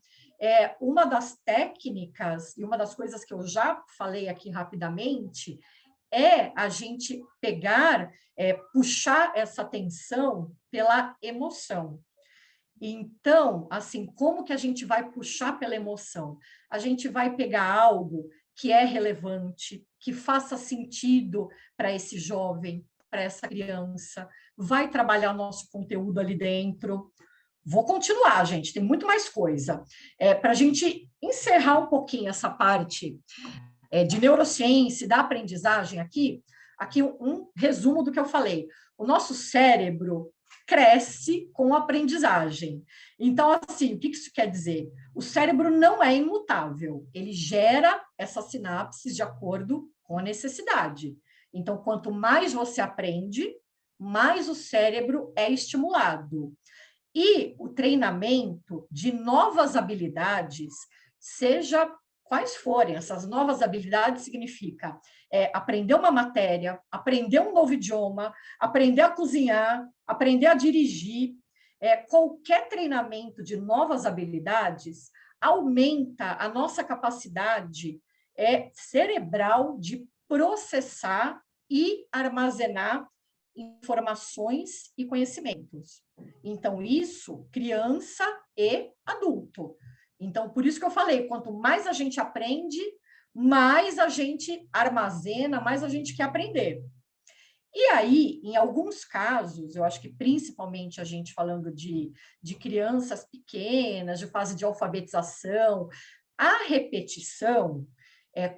uma das técnicas, e uma das coisas que eu já falei aqui rapidamente, é a gente pegar, puxar essa atenção pela emoção. Então, assim, como que a gente vai puxar pela emoção? A gente vai pegar algo que é relevante, que faça sentido para esse jovem, para essa criança, vai trabalhar nosso conteúdo ali dentro. Vou continuar, gente, tem muito mais coisa. Para a gente encerrar um pouquinho essa parte de neurociência, da aprendizagem aqui um resumo do que eu falei. O nosso cérebro cresce com a aprendizagem. Então, assim, o que isso quer dizer? O cérebro não é imutável, ele gera essas sinapses de acordo com a necessidade. Então, quanto mais você aprende, mais o cérebro é estimulado. E o treinamento de novas habilidades, seja quais forem, essas novas habilidades significa aprender uma matéria, aprender um novo idioma, aprender a cozinhar, aprender a dirigir. Qualquer treinamento de novas habilidades aumenta a nossa capacidade cerebral de processar e armazenar informações e conhecimentos. Então, isso, criança e adulto. Então, por isso que eu falei, quanto mais a gente aprende, mais a gente armazena, mais a gente quer aprender. E aí, em alguns casos, eu acho que principalmente a gente falando de crianças pequenas, de fase de alfabetização, a repetição,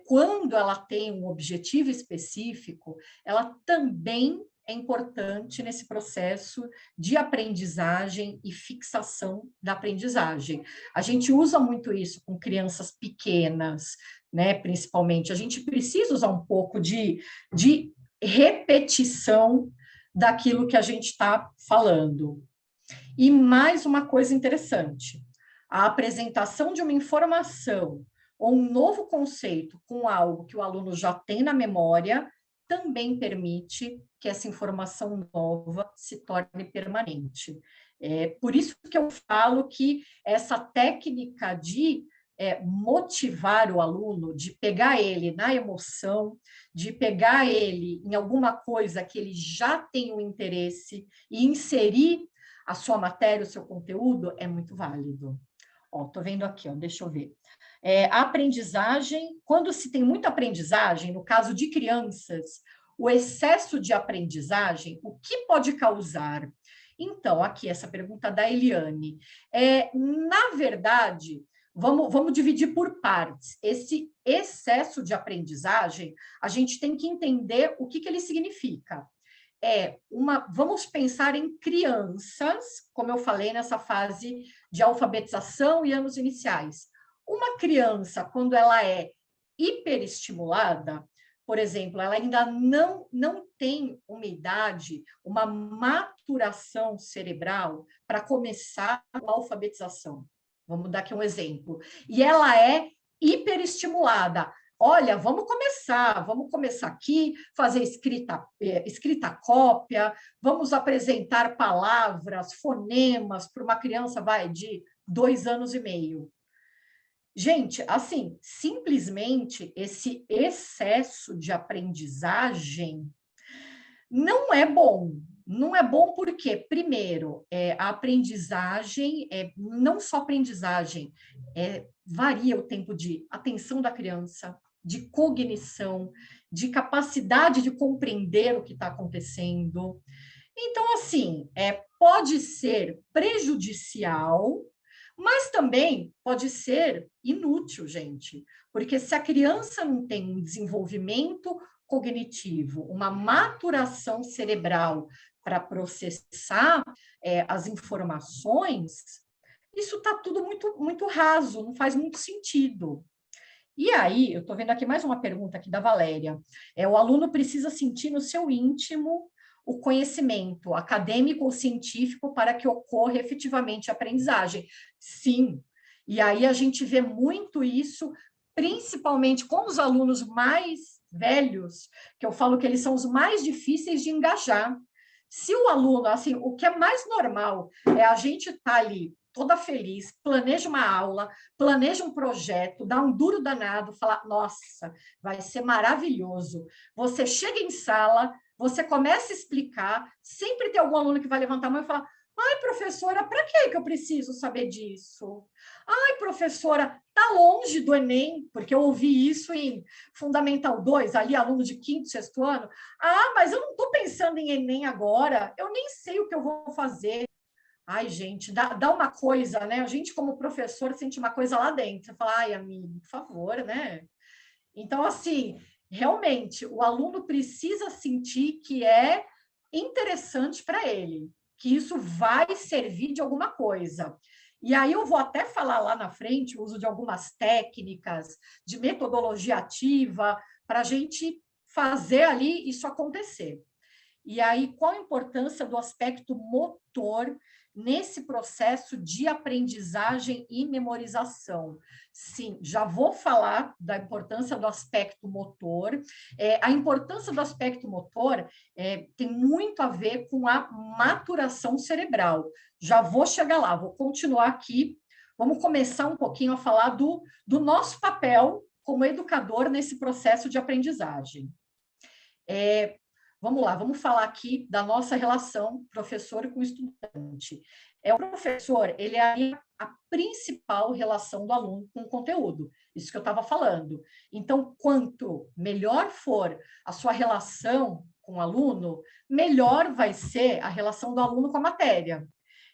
quando ela tem um objetivo específico, ela também é importante nesse processo de aprendizagem e fixação da aprendizagem. A gente usa muito isso com crianças pequenas, né, principalmente. A gente precisa usar um pouco de repetição daquilo que a gente está falando. E mais uma coisa interessante, a apresentação de uma informação ou um novo conceito com algo que o aluno já tem na memória também permite que essa informação nova se torne permanente. Por isso que eu falo que essa técnica de motivar o aluno, de pegar ele na emoção, de pegar ele em alguma coisa que ele já tem um interesse e inserir a sua matéria, o seu conteúdo, é muito válido. Estou vendo aqui, deixa eu ver. A aprendizagem, quando se tem muita aprendizagem, no caso de crianças, o excesso de aprendizagem, o que pode causar? Então, aqui, essa pergunta da Eliane. Na verdade, vamos dividir por partes. Esse excesso de aprendizagem, a gente tem que entender o que ele significa. Vamos pensar em crianças, como eu falei, nessa fase de alfabetização e anos iniciais. Uma criança, quando ela é hiperestimulada, por exemplo, ela ainda não tem uma idade, uma maturação cerebral para começar a alfabetização. Vamos dar aqui um exemplo. E ela é hiperestimulada. Olha, vamos começar aqui, fazer escrita cópia, vamos apresentar palavras, fonemas para uma criança, de 2 anos e meio. Gente, assim, simplesmente esse excesso de aprendizagem não é bom. Não é bom porque, primeiro, a aprendizagem, não só aprendizagem, varia o tempo de atenção da criança, de cognição, de capacidade de compreender o que está acontecendo. Então, assim, pode ser prejudicial, mas também pode ser inútil, gente, porque se a criança não tem um desenvolvimento cognitivo, uma maturação cerebral para processar as informações, isso está tudo muito, muito raso, não faz muito sentido. E aí, eu estou vendo aqui mais uma pergunta aqui da Valéria. O aluno precisa sentir no seu íntimo o conhecimento acadêmico ou científico para que ocorra efetivamente a aprendizagem. Sim, e aí a gente vê muito isso, principalmente com os alunos mais velhos, que eu falo que eles são os mais difíceis de engajar. Se o aluno, assim, o que é mais normal é a gente estar ali toda feliz, planeja uma aula, planeja um projeto, dá um duro danado, fala, nossa, vai ser maravilhoso. Você chega em sala, você começa a explicar, sempre tem algum aluno que vai levantar a mão e falar, ai, professora, para que eu preciso saber disso? Ai, professora, está longe do Enem, porque eu ouvi isso em Fundamental 2, ali, aluno de 5º, 6º ano. Ah, mas eu não estou pensando em Enem agora, eu nem sei o que eu vou fazer. Ai, gente, dá uma coisa, né? A gente, como professor, sente uma coisa lá dentro. Você fala, ai, amigo, por favor, né? Então, assim, realmente, o aluno precisa sentir que é interessante para ele, que isso vai servir de alguma coisa. E aí eu vou até falar lá na frente o uso de algumas técnicas, de metodologia ativa, para a gente fazer ali isso acontecer. E aí, qual a importância do aspecto motor nesse processo de aprendizagem e memorização? Sim, já vou falar da importância do aspecto motor. A importância do aspecto motor tem muito a ver com a maturação cerebral. Já vou chegar lá, vou continuar aqui. Vamos começar um pouquinho a falar do nosso papel como educador nesse processo de aprendizagem. Vamos lá, vamos falar aqui da nossa relação professor com estudante. O professor, ele é a principal relação do aluno com o conteúdo, isso que eu estava falando. Então, quanto melhor for a sua relação com o aluno, melhor vai ser a relação do aluno com a matéria.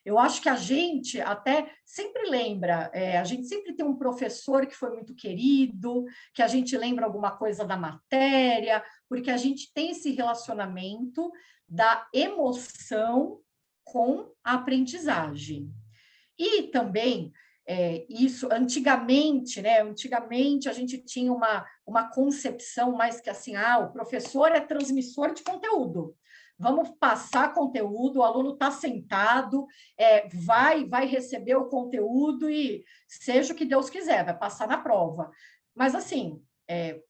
Eu acho que a gente até sempre lembra, a gente sempre tem um professor que foi muito querido, que a gente lembra alguma coisa da matéria, porque a gente tem esse relacionamento da emoção com a aprendizagem. E também, isso, antigamente, né? Antigamente a gente tinha uma concepção mais que assim, o professor é transmissor de conteúdo. Vamos passar conteúdo, o aluno está sentado, vai receber o conteúdo e seja o que Deus quiser, vai passar na prova. Mas, assim,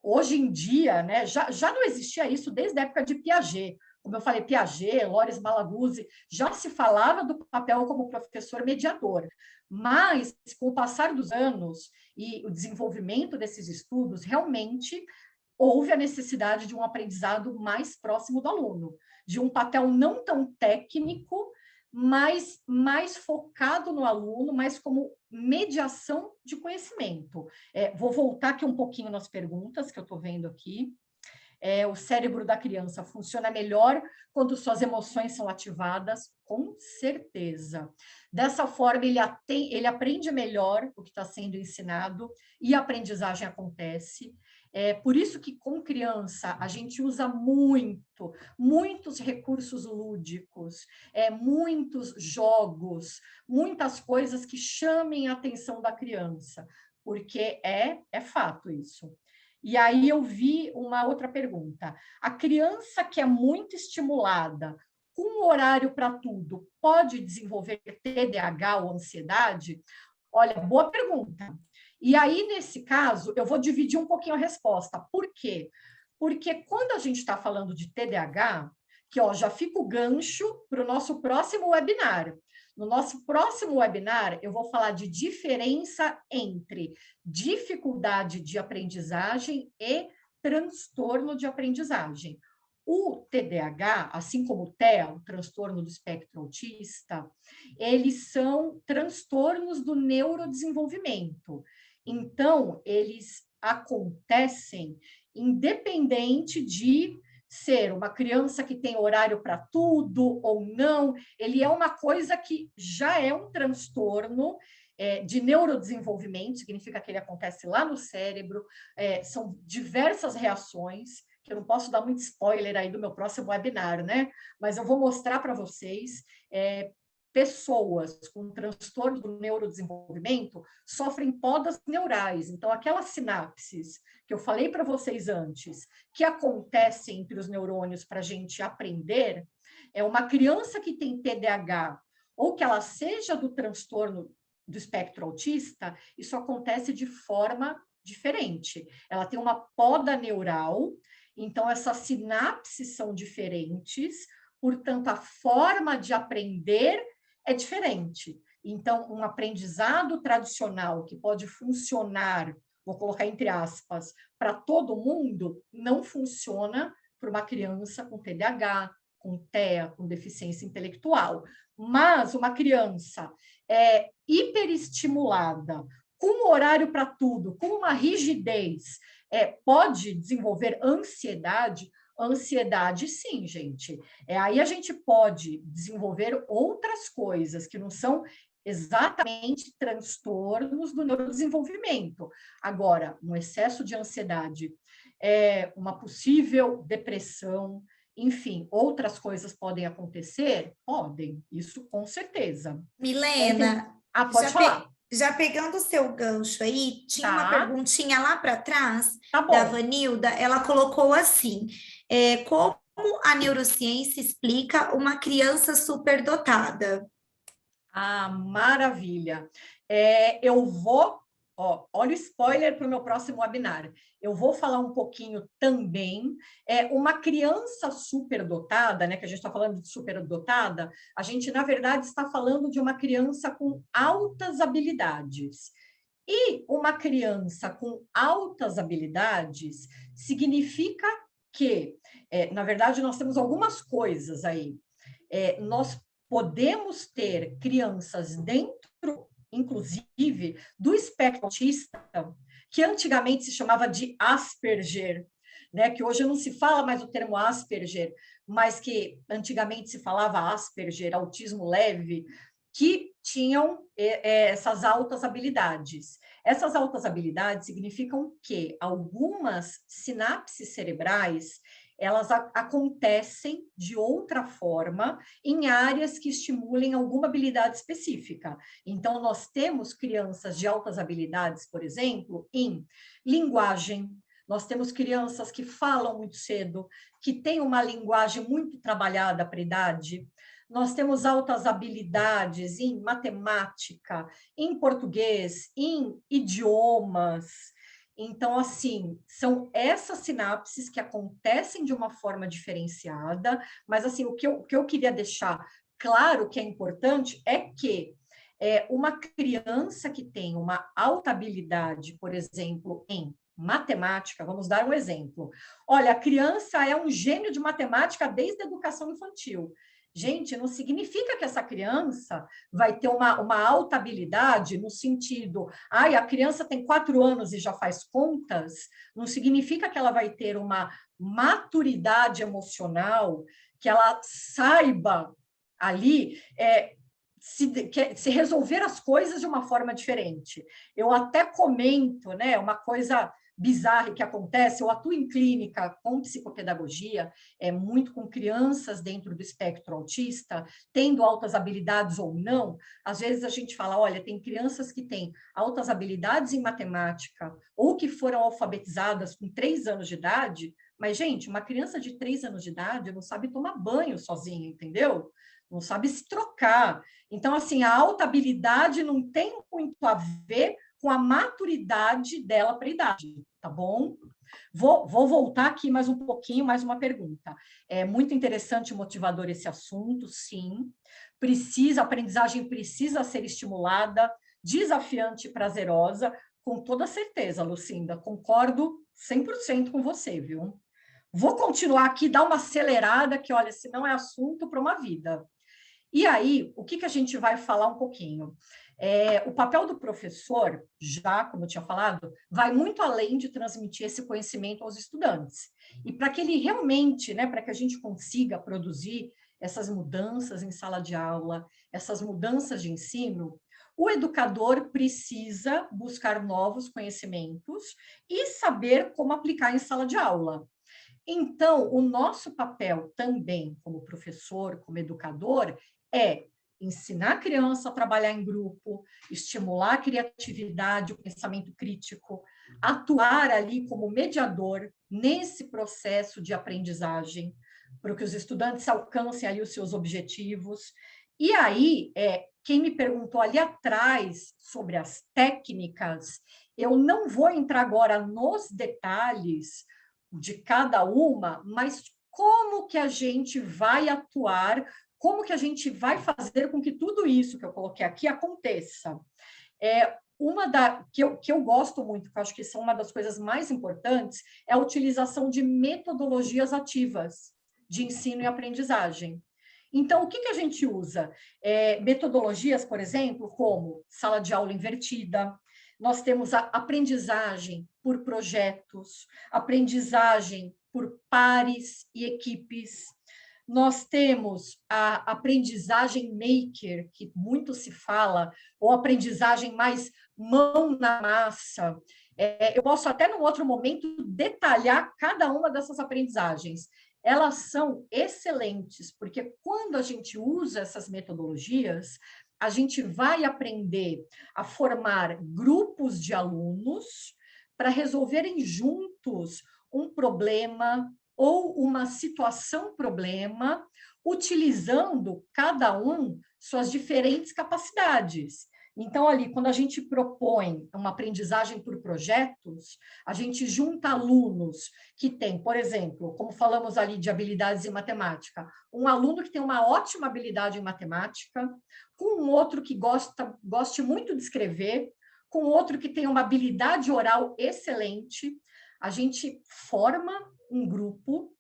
hoje em dia, né, já não existia isso desde a época de Piaget. como eu falei, Piaget, Loris Malaguzzi, já se falava do papel como professor mediador, mas com o passar dos anos e o desenvolvimento desses estudos, realmente houve a necessidade de um aprendizado mais próximo do aluno, de um papel não tão técnico, mas mais focado no aluno, mais como mediação de conhecimento. Vou voltar aqui um pouquinho nas perguntas que eu estou vendo aqui. O cérebro da criança funciona melhor quando suas emoções são ativadas, com certeza. Dessa forma, ele aprende melhor o que está sendo ensinado e a aprendizagem acontece. Por isso que, com criança, a gente usa muitos recursos lúdicos, muitos jogos, muitas coisas que chamem a atenção da criança, porque é fato isso. E aí eu vi uma outra pergunta. A criança que é muito estimulada, com horário para tudo, pode desenvolver TDAH ou ansiedade? Olha, boa pergunta. E aí, nesse caso, eu vou dividir um pouquinho a resposta. Por quê? Porque quando a gente está falando de TDAH, que já fica o gancho para o nosso próximo webinar. No nosso próximo webinar, eu vou falar de diferença entre dificuldade de aprendizagem e transtorno de aprendizagem. O TDAH, assim como o TEA, o transtorno do espectro autista, eles são transtornos do neurodesenvolvimento. Então, eles acontecem independente de ser uma criança que tem horário para tudo ou não, ele é uma coisa que já é um transtorno de neurodesenvolvimento, significa que ele acontece lá no cérebro, são diversas reações, que eu não posso dar muito spoiler aí do meu próximo webinar, né? Mas eu vou mostrar para vocês pessoas com transtorno do neurodesenvolvimento sofrem podas neurais. Então, aquelas sinapses que eu falei para vocês antes, que acontecem entre os neurônios para a gente aprender, uma criança que tem TDAH ou que ela seja do transtorno do espectro autista, isso acontece de forma diferente. Ela tem uma poda neural, então essas sinapses são diferentes, portanto, a forma de aprender é diferente. Então, um aprendizado tradicional que pode funcionar, vou colocar entre aspas, para todo mundo, não funciona para uma criança com TDAH, com TEA, com deficiência intelectual. Mas uma criança hiperestimulada, com horário para tudo, com uma rigidez, pode desenvolver ansiedade. Ansiedade, sim, gente. Aí a gente pode desenvolver outras coisas que não são exatamente transtornos do neurodesenvolvimento. Agora, um excesso de ansiedade, uma possível depressão, enfim, outras coisas podem acontecer? Podem, isso com certeza. Milena, pode falar. Já pegando o seu gancho aí, tinha uma perguntinha lá para trás da Vanilda, ela colocou assim, como a neurociência explica uma criança superdotada? Maravilha. Eu vou, olha o spoiler para o meu próximo webinar. Eu vou falar um pouquinho também. Uma criança superdotada, né, que a gente está falando de superdotada, a gente, na verdade, está falando de uma criança com altas habilidades. E uma criança com altas habilidades significa que, na verdade, nós temos algumas coisas aí. Nós podemos ter crianças dentro, inclusive, do espectro autista, que antigamente se chamava de Asperger, né? Que hoje não se fala mais o termo Asperger, mas que antigamente se falava Asperger, autismo leve, que tinham essas altas habilidades. Essas altas habilidades significam que algumas sinapses cerebrais elas acontecem de outra forma em áreas que estimulem alguma habilidade específica. Então, nós temos crianças de altas habilidades, por exemplo, em linguagem. Nós temos crianças que falam muito cedo, que têm uma linguagem muito trabalhada para a idade. Nós temos altas habilidades em matemática, em português, em idiomas. Então, assim, são essas sinapses que acontecem de uma forma diferenciada, mas, assim, o que eu queria deixar claro que é importante é que uma criança que tem uma alta habilidade, por exemplo, em matemática, vamos dar um exemplo. Olha, a criança é um gênio de matemática desde a educação infantil. Gente, não significa que essa criança vai ter uma alta habilidade no sentido, ai, a criança tem 4 anos e já faz contas, não significa que ela vai ter uma maturidade emocional, que ela saiba ali se resolver as coisas de uma forma diferente. Eu até comento, né, uma coisa bizarra que acontece, eu atuo em clínica com psicopedagogia, muito com crianças dentro do espectro autista, tendo altas habilidades ou não, às vezes a gente fala, olha, tem crianças que têm altas habilidades em matemática ou que foram alfabetizadas com 3 anos de idade, mas, gente, uma criança de 3 anos de idade não sabe tomar banho sozinha, entendeu? Não sabe se trocar. Então, assim, a alta habilidade não tem muito a ver com a maturidade dela para a idade, tá bom? Vou voltar aqui mais um pouquinho, mais uma pergunta. É muito interessante e motivador esse assunto, sim. A aprendizagem precisa ser estimulada, desafiante e prazerosa, com toda certeza, Lucinda. Concordo 100% com você, viu? Vou continuar aqui, dar uma acelerada, que, olha, se não é assunto para uma vida. E aí, o que a gente vai falar um pouquinho? O papel do professor, já como eu tinha falado, vai muito além de transmitir esse conhecimento aos estudantes. E para que ele realmente, né, para que a gente consiga produzir essas mudanças em sala de aula, essas mudanças de ensino, o educador precisa buscar novos conhecimentos e saber como aplicar em sala de aula. Então, o nosso papel também, como professor, como educador, é ensinar a criança a trabalhar em grupo, estimular a criatividade, o pensamento crítico, atuar ali como mediador nesse processo de aprendizagem, para que os estudantes alcancem ali os seus objetivos. E aí, quem me perguntou ali atrás sobre as técnicas, eu não vou entrar agora nos detalhes de cada uma, mas como que a gente vai atuar, como que a gente vai fazer com que tudo isso que eu coloquei aqui aconteça. Que eu gosto muito, que eu acho que são uma das coisas mais importantes, é a utilização de metodologias ativas de ensino e aprendizagem. Então, o que a gente usa? Metodologias, por exemplo, como sala de aula invertida, nós temos a aprendizagem por projetos, aprendizagem por pares e equipes. Nós temos a aprendizagem maker, que muito se fala, ou aprendizagem mais mão na massa. Eu posso até, num outro momento, detalhar cada uma dessas aprendizagens. Elas são excelentes, porque quando a gente usa essas metodologias, a gente vai aprender a formar grupos de alunos para resolverem juntos um problema ou uma situação-problema, utilizando cada um suas diferentes capacidades. Então, ali, quando a gente propõe uma aprendizagem por projetos, a gente junta alunos que têm, por exemplo, como falamos ali de habilidades em matemática, um aluno que tem uma ótima habilidade em matemática, com um outro que goste muito de escrever, com outro que tem uma habilidade oral excelente. A gente forma um grupo,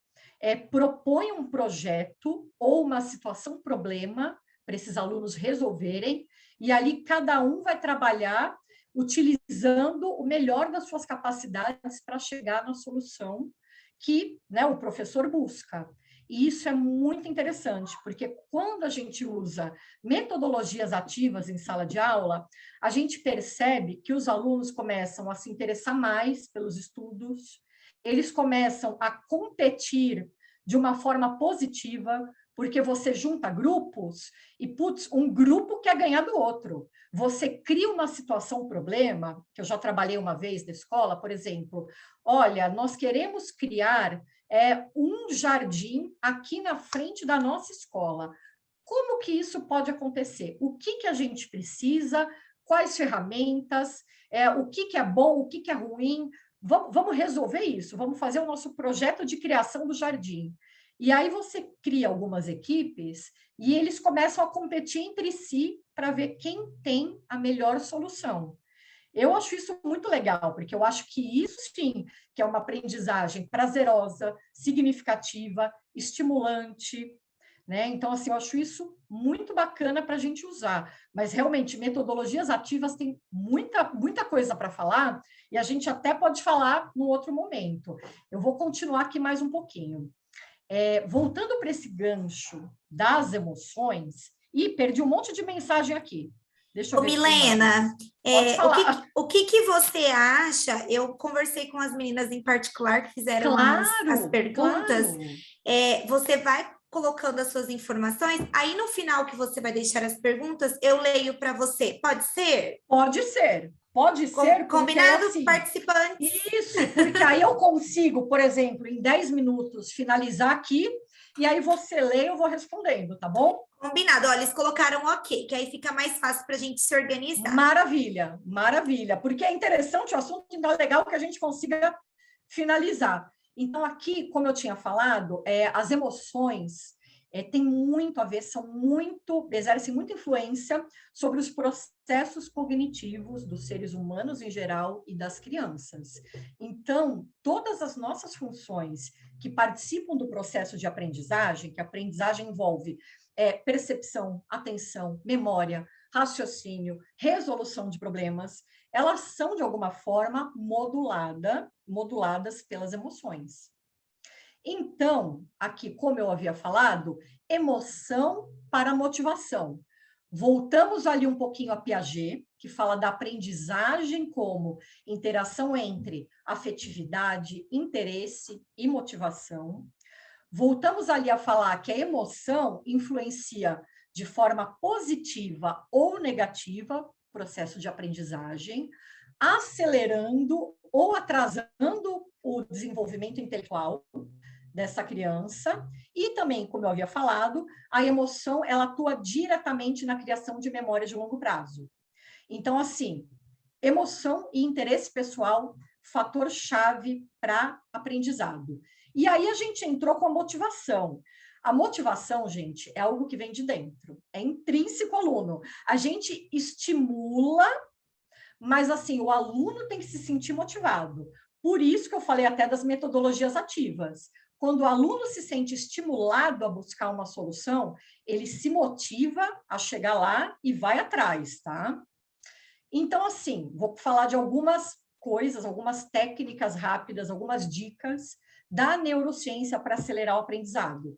propõe um projeto ou uma situação-problema para esses alunos resolverem, e ali cada um vai trabalhar utilizando o melhor das suas capacidades para chegar na solução que, né, o professor busca. E isso é muito interessante, porque quando a gente usa metodologias ativas em sala de aula, a gente percebe que os alunos começam a se interessar mais pelos estudos, eles começam a competir de uma forma positiva, porque você junta grupos e, putz, um grupo quer ganhar do outro. Você cria uma situação, um problema, que eu já trabalhei uma vez na escola, por exemplo, olha, nós queremos criar um jardim aqui na frente da nossa escola. Como que isso pode acontecer? O que a gente precisa? Quais ferramentas? O que é bom? O que é ruim? vamos resolver isso, vamos fazer o nosso projeto de criação do jardim. E aí você cria algumas equipes e eles começam a competir entre si para ver quem tem a melhor solução. Eu acho isso muito legal, porque eu acho que isso sim, que é uma aprendizagem prazerosa, significativa, estimulante, né? Então, assim, eu acho isso muito bacana para a gente usar. Mas, realmente, metodologias ativas tem muita coisa para falar, e a gente até pode falar num outro momento. Eu vou continuar aqui mais um pouquinho. Voltando para esse gancho das emoções, e perdi um monte de mensagem aqui. Deixa eu Ô, ver se tem mais. Milena, Pode falar. o que que você acha? Eu conversei com as meninas em particular que fizeram as Claro, perguntas. claro. Você vai colocando as suas informações, aí no final que você vai deixar as perguntas, eu leio para você. Pode ser? Pode ser, porque é Combinado, assim. participantes? Isso, porque aí eu consigo, por exemplo, em 10 minutos, finalizar aqui, e aí você lê, eu vou respondendo, tá bom? Combinado. Olha, eles colocaram ok, que aí fica mais fácil para a gente se organizar. Maravilha, maravilha, porque é interessante o assunto, então é legal que a gente consiga finalizar. Então, aqui, como eu tinha falado, as emoções têm muito a ver, exercem muita influência sobre os processos cognitivos dos seres humanos em geral e das crianças. Então, todas as nossas funções que participam do processo de aprendizagem, que a aprendizagem envolve percepção, atenção, memória, raciocínio, resolução de problemas, elas são, de alguma forma, moduladas pelas emoções. Então, aqui, como eu havia falado, emoção para motivação. Voltamos ali um pouquinho a Piaget, que fala da aprendizagem como interação entre afetividade, interesse e motivação. Voltamos ali a falar que a emoção influencia de forma positiva ou negativa o processo de aprendizagem, acelerando ou atrasando o desenvolvimento intelectual dessa criança. E também, como eu havia falado, a emoção ela atua diretamente na criação de memória de longo prazo. Então, assim, emoção e interesse pessoal, fator-chave para aprendizado. E aí a gente entrou com a motivação. A motivação, gente, é algo que vem de dentro, é intrínseco ao aluno. A gente estimula, mas assim, o aluno tem que se sentir motivado. Por isso que eu falei até das metodologias ativas. Quando o aluno se sente estimulado a buscar uma solução, ele se motiva a chegar lá e vai atrás, tá? Então, assim, vou falar de algumas coisas, algumas técnicas rápidas, algumas dicas da neurociência para acelerar o aprendizado.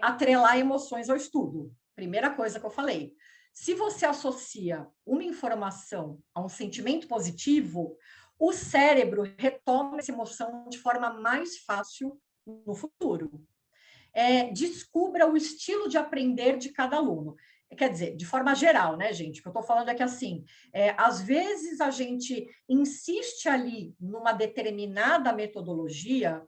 Atrelar emoções ao estudo. Primeira coisa que eu falei. Se você associa uma informação a um sentimento positivo, o cérebro retoma essa emoção de forma mais fácil no futuro. Descubra o estilo de aprender de cada aluno. Quer dizer, de forma geral, né, gente? O que eu estou falando é que, assim, às vezes a gente insiste ali numa determinada metodologia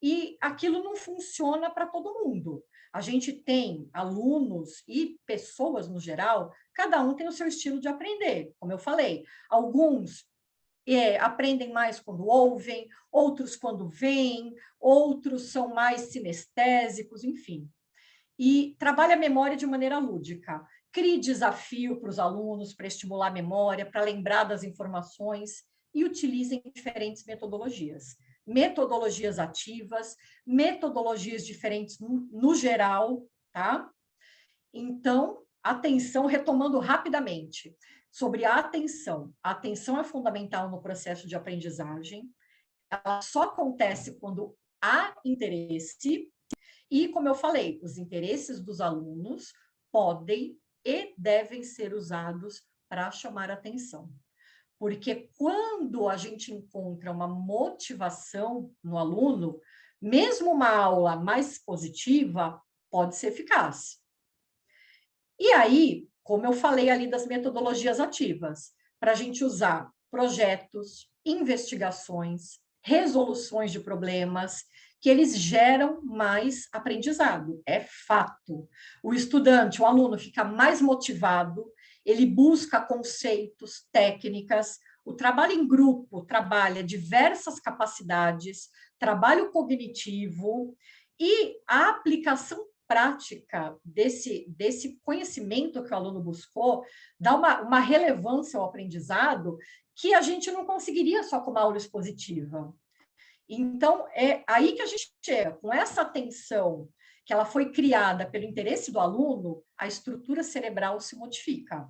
e aquilo não funciona para todo mundo. A gente tem alunos e pessoas no geral, cada um tem o seu estilo de aprender, como eu falei. Alguns aprendem mais quando ouvem, outros quando veem, outros são mais sinestésicos, enfim. E trabalha a memória de maneira lúdica. Crie desafio para os alunos, para estimular a memória, para lembrar das informações e utilizem diferentes metodologias. Metodologias ativas, metodologias diferentes no geral, tá? Então, atenção, retomando rapidamente sobre a atenção. A atenção é fundamental no processo de aprendizagem. Ela só acontece quando há interesse. E, como eu falei, os interesses dos alunos podem e devem ser usados para chamar atenção. Porque quando a gente encontra uma motivação no aluno, mesmo uma aula mais positiva, pode ser eficaz. E aí, como eu falei ali das metodologias ativas, para a gente usar projetos, investigações, resoluções de problemas, que eles geram mais aprendizado, é fato. O estudante, o aluno fica mais motivado, ele busca conceitos, técnicas, O trabalho em grupo trabalha diversas capacidades, trabalho cognitivo e a aplicação prática desse conhecimento que o aluno buscou dá uma relevância ao aprendizado que a gente não conseguiria só com uma aula expositiva. Então, é aí que a gente chega, com essa atenção que ela foi criada pelo interesse do aluno, a estrutura cerebral se modifica.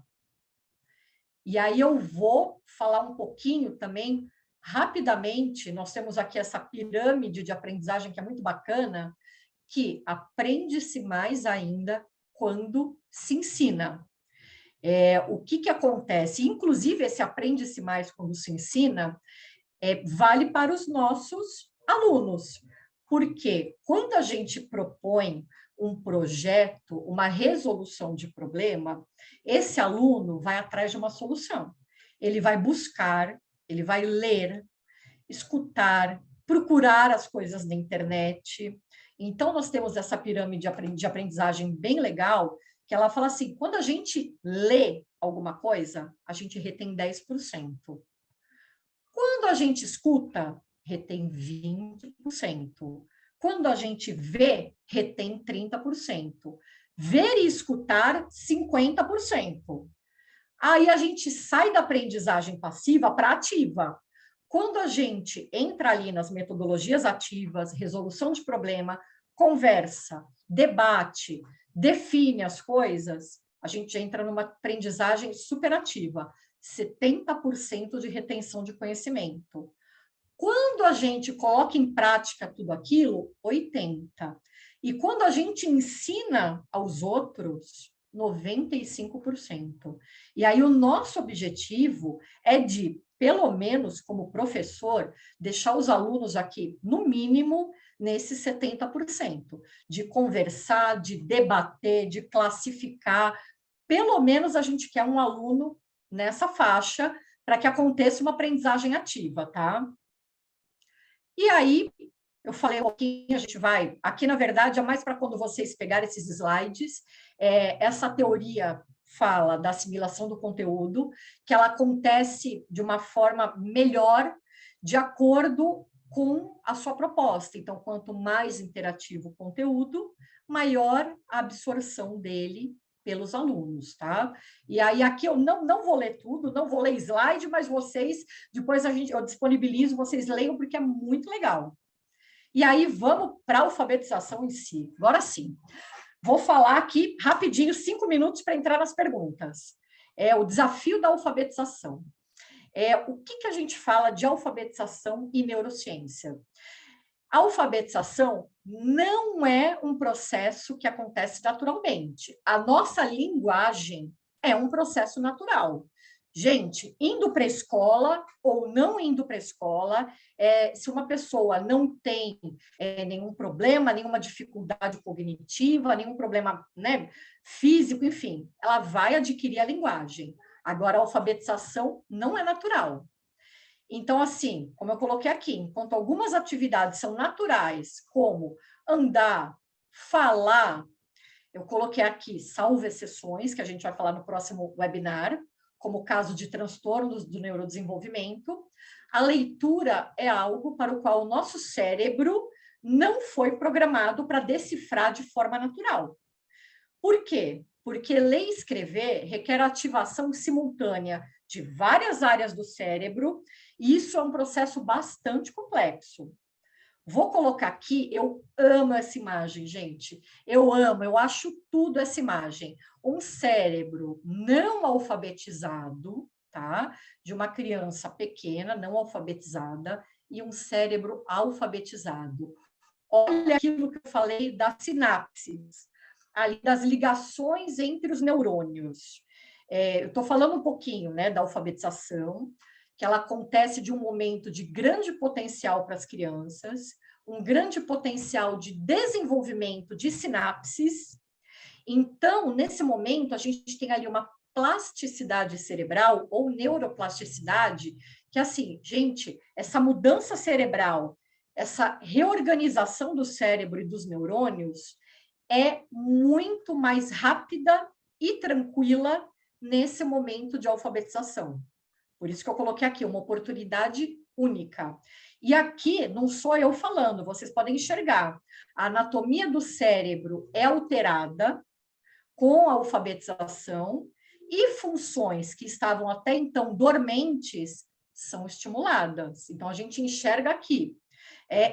E aí eu vou falar um pouquinho também, rapidamente, nós temos aqui essa pirâmide de aprendizagem que é muito bacana, que aprende-se mais ainda quando se ensina. O que acontece? Inclusive, esse aprende-se mais quando se ensina vale para os nossos alunos, porque quando a gente propõe um projeto, uma resolução de problema, esse aluno vai atrás de uma solução. Ele vai buscar, ele vai ler, escutar, procurar as coisas na internet. Então, nós temos essa pirâmide de aprendizagem bem legal, que ela fala assim, quando a gente lê alguma coisa, a gente retém 10%. Quando a gente escuta, retém 20%. Quando a gente vê, retém 30%. Ver e escutar, 50%. Aí a gente sai da aprendizagem passiva para ativa. Quando a gente entra ali nas metodologias ativas, resolução de problema, conversa, debate, define as coisas, a gente entra numa aprendizagem superativa. 70% de retenção de conhecimento. Quando a gente coloca em prática tudo aquilo, 80%. E quando a gente ensina aos outros, 95%. E aí o nosso objetivo é de, pelo menos como professor, deixar os alunos aqui, no mínimo, nesses 70%, de conversar, de debater, de classificar. Pelo menos a gente quer um aluno nessa faixa, para que aconteça uma aprendizagem ativa, tá? E aí, eu falei um pouquinho, a gente vai... Aqui, na verdade, é mais para quando vocês pegarem esses slides. Essa teoria fala da assimilação do conteúdo, que ela acontece de uma forma melhor, de acordo com a sua proposta. Então, quanto mais interativo o conteúdo, maior a absorção dele pelos alunos, tá? E aí aqui eu não vou ler tudo, não vou ler slide, mas vocês, depois eu disponibilizo, vocês leiam, porque é muito legal. E aí vamos para a alfabetização em si. Agora sim, vou falar aqui rapidinho, 5 minutos para entrar nas perguntas. O desafio da alfabetização. O que a gente fala de alfabetização e neurociência? A alfabetização não é um processo que acontece naturalmente. A nossa linguagem é um processo natural. Gente, indo para a escola ou não indo para a escola, se uma pessoa não tem nenhum problema, nenhuma dificuldade cognitiva, nenhum problema, né, físico, enfim, ela vai adquirir a linguagem. Agora, a alfabetização não é natural. Então, assim, como eu coloquei aqui, enquanto algumas atividades são naturais, como andar, falar, eu coloquei aqui, salvo exceções, que a gente vai falar no próximo webinar, como o caso de transtornos do neurodesenvolvimento, a leitura é algo para o qual o nosso cérebro não foi programado para decifrar de forma natural. Por quê? Porque ler e escrever requer ativação simultânea de várias áreas do cérebro, e isso é um processo bastante complexo. Vou colocar aqui, eu amo essa imagem, gente. Eu amo, eu acho tudo essa imagem. Um cérebro não alfabetizado, tá? De uma criança pequena, não alfabetizada, e um cérebro alfabetizado. Olha aquilo que eu falei das sinapses, ali das ligações entre os neurônios. Eu estou falando um pouquinho, né, da alfabetização, que ela acontece de um momento de grande potencial para as crianças, um grande potencial de desenvolvimento de sinapses. Então, nesse momento, a gente tem ali uma plasticidade cerebral ou neuroplasticidade, que assim, gente, essa mudança cerebral, essa reorganização do cérebro e dos neurônios é muito mais rápida e tranquila nesse momento de alfabetização. Por isso que eu coloquei aqui uma oportunidade única. E aqui não sou eu falando, vocês podem enxergar. A anatomia do cérebro é alterada com a alfabetização e funções que estavam até então dormentes são estimuladas. Então, a gente enxerga aqui.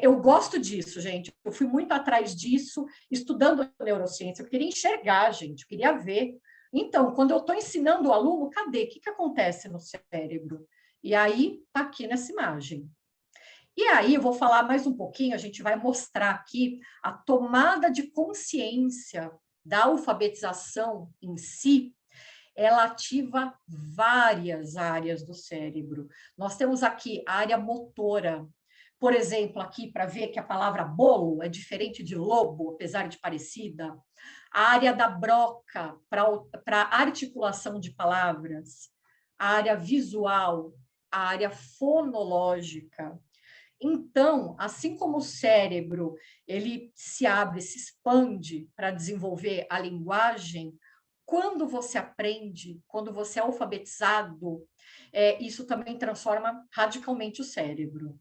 Eu gosto disso, gente. Eu fui muito atrás disso, estudando neurociência. Eu queria enxergar, gente, eu queria ver. Então, quando eu estou ensinando o aluno, cadê? O que acontece no cérebro? E aí, está aqui nessa imagem. E aí, eu vou falar mais um pouquinho, a gente vai mostrar aqui a tomada de consciência da alfabetização em si, ela ativa várias áreas do cérebro. Nós temos aqui a área motora, por exemplo, aqui para ver que a palavra bolo é diferente de lobo, apesar de parecida. A área da broca, para articulação de palavras. A área visual, a área fonológica. Então, assim como o cérebro, ele se abre, se expande para desenvolver a linguagem, quando você aprende, quando você é alfabetizado, isso também transforma radicalmente o cérebro.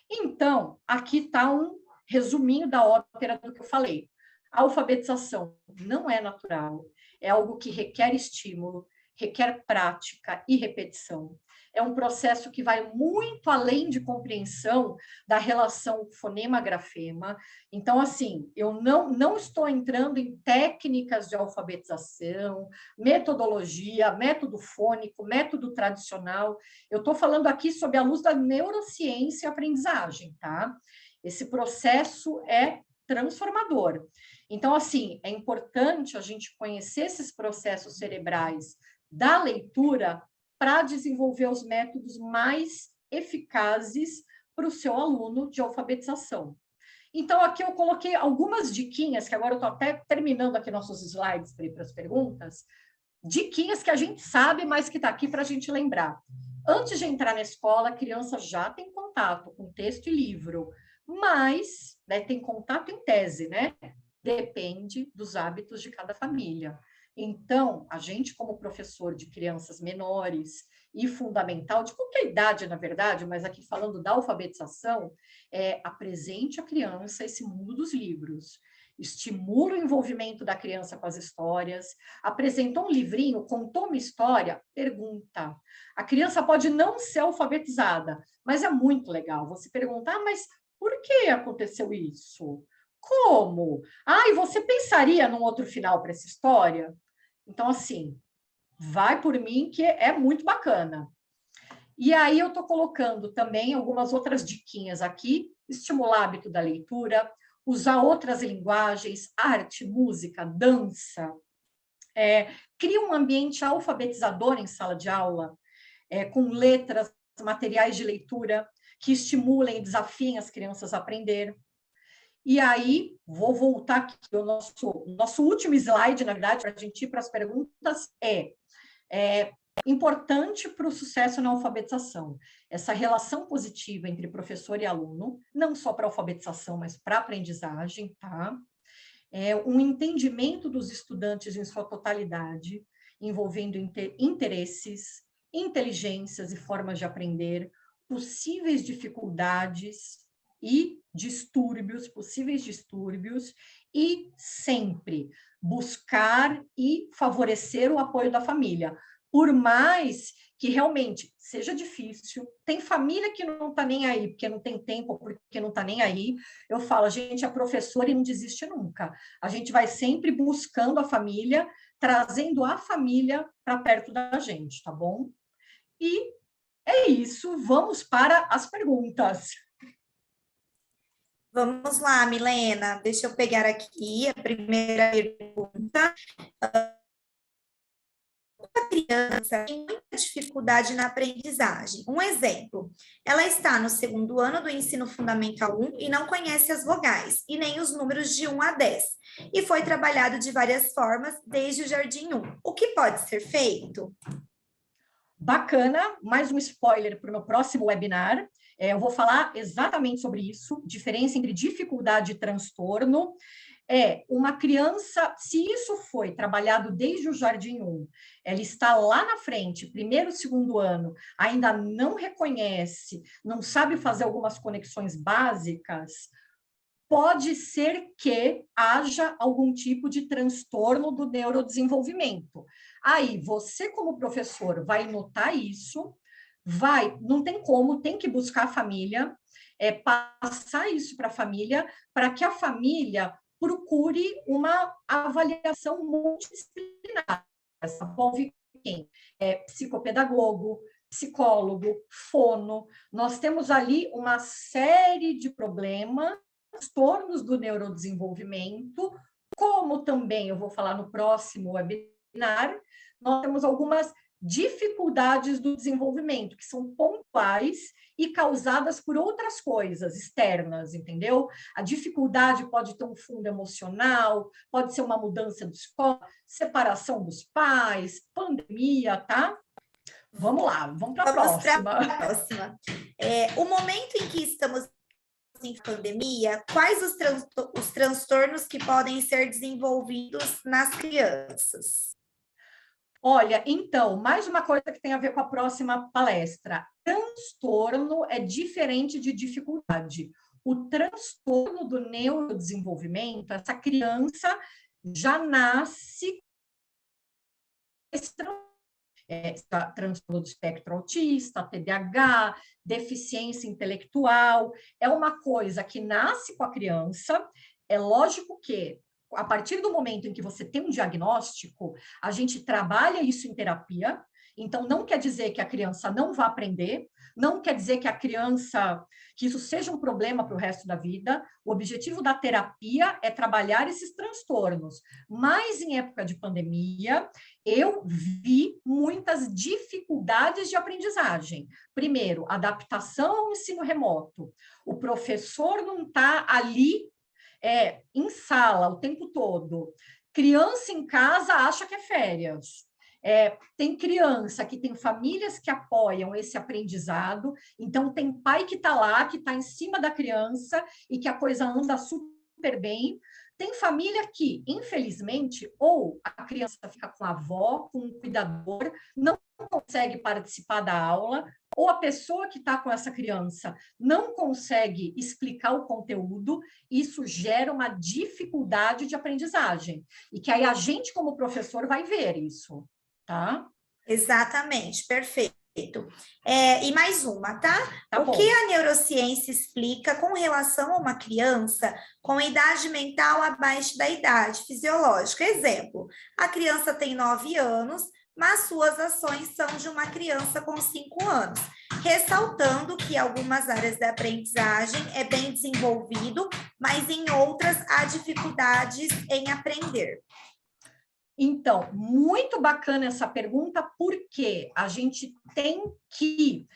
Então, aqui está um resuminho da ópera do que eu falei. A alfabetização não é natural, é algo que requer estímulo, requer prática e repetição. É um processo que vai muito além de compreensão da relação fonema-grafema. Então, assim, eu não estou entrando em técnicas de alfabetização, metodologia, método fônico, método tradicional. Eu estou falando aqui sob a luz da neurociência e aprendizagem, tá? Esse processo é transformador. Então, assim, é importante a gente conhecer esses processos cerebrais da leitura para desenvolver os métodos mais eficazes para o seu aluno de alfabetização. Então, aqui eu coloquei algumas diquinhas, que agora eu estou até terminando aqui nossos slides para ir para as perguntas, diquinhas que a gente sabe, mas que está aqui para a gente lembrar. Antes de entrar na escola, a criança já tem contato com texto e livro, mas tem contato em tese, né? Depende dos hábitos de cada família. Então, a gente, como professor de crianças menores e fundamental, de qualquer idade, na verdade, mas aqui falando da alfabetização, apresente à criança esse mundo dos livros. Estimula o envolvimento da criança com as histórias. Apresentou um livrinho, contou uma história, pergunta. A criança pode não ser alfabetizada, mas é muito legal você perguntar, mas por que aconteceu isso? Como? E você pensaria num outro final para essa história? Então, assim, vai por mim que é muito bacana. E aí eu estou colocando também algumas outras diquinhas aqui, estimular o hábito da leitura, usar outras linguagens, arte, música, dança. Cria um ambiente alfabetizador em sala de aula, com letras, materiais de leitura, que estimulem e desafiem as crianças a aprender. E aí, vou voltar aqui, o nosso último slide, na verdade, para a gente ir para as perguntas, é importante para o sucesso na alfabetização. Essa relação positiva entre professor e aluno, não só para a alfabetização, mas para a aprendizagem, tá? Um entendimento dos estudantes em sua totalidade, envolvendo interesses, inteligências e formas de aprender, possíveis dificuldades e possíveis distúrbios, e sempre buscar e favorecer o apoio da família. Por mais que realmente seja difícil, tem família que não está nem aí, porque não tem tempo, porque não está nem aí. Eu falo, a gente é professora e não desiste nunca. A gente vai sempre buscando a família, trazendo a família para perto da gente, tá bom? E é isso, vamos para as perguntas. Vamos lá, Milena, deixa eu pegar aqui a primeira pergunta. A criança tem muita dificuldade na aprendizagem. Um exemplo, ela está no segundo ano do ensino fundamental 1 e não conhece as vogais, e nem os números de 1 a 10, e foi trabalhado de várias formas desde o Jardim 1. O que pode ser feito? Bacana, mais um spoiler para o meu próximo webinar. Eu vou falar exatamente sobre isso, diferença entre dificuldade e transtorno. Uma criança, se isso foi trabalhado desde o Jardim 1, ela está lá na frente, primeiro, segundo ano, ainda não reconhece, não sabe fazer algumas conexões básicas, pode ser que haja algum tipo de transtorno do neurodesenvolvimento. Aí, você, como professor, vai notar isso, não tem como, tem que buscar a família, passar isso para a família, para que a família procure uma avaliação multidisciplinar. Essa envolve quem? Psicopedagogo, psicólogo, fono. Nós temos ali uma série de problemas, transtornos do neurodesenvolvimento, como também eu vou falar no próximo webinar, nós temos algumas dificuldades do desenvolvimento, que são pontuais e causadas por outras coisas externas, entendeu? A dificuldade pode ter um fundo emocional, pode ser uma mudança de escola, separação dos pais, pandemia, tá? Vamos lá, vamos para a próxima. Vamos para a próxima. O momento em que estamos em pandemia, quais os transtornos que podem ser desenvolvidos nas crianças? Olha, então, mais uma coisa que tem a ver com a próxima palestra. Transtorno é diferente de dificuldade. O transtorno do neurodesenvolvimento, essa criança já nasce transtorno do espectro autista, TDAH, deficiência intelectual, é uma coisa que nasce com a criança. É lógico que, a partir do momento em que você tem um diagnóstico, a gente trabalha isso em terapia. Então, não quer dizer que a criança não vá aprender, não quer dizer que que isso seja um problema para o resto da vida. O objetivo da terapia é trabalhar esses transtornos. Mas, em época de pandemia, eu vi muitas dificuldades de aprendizagem. Primeiro, adaptação ao ensino remoto. O professor não está ali em sala o tempo todo. Criança em casa acha que é férias. Tem criança que tem famílias que apoiam esse aprendizado, então tem pai que está lá, que está em cima da criança e que a coisa anda super bem. Tem família que, infelizmente, ou a criança fica com a avó, com um cuidador, não consegue participar da aula, ou a pessoa que está com essa criança não consegue explicar o conteúdo, isso gera uma dificuldade de aprendizagem. E que aí a gente, como professor, vai ver isso, tá? Exatamente, perfeito. E mais uma, tá? O que a neurociência explica com relação a uma criança com idade mental abaixo da idade fisiológica? Exemplo, a criança tem 9 anos, mas suas ações são de uma criança com 5 anos, ressaltando que algumas áreas da aprendizagem é bem desenvolvido, mas em outras há dificuldades em aprender. Então, muito bacana essa pergunta, porque a gente tem que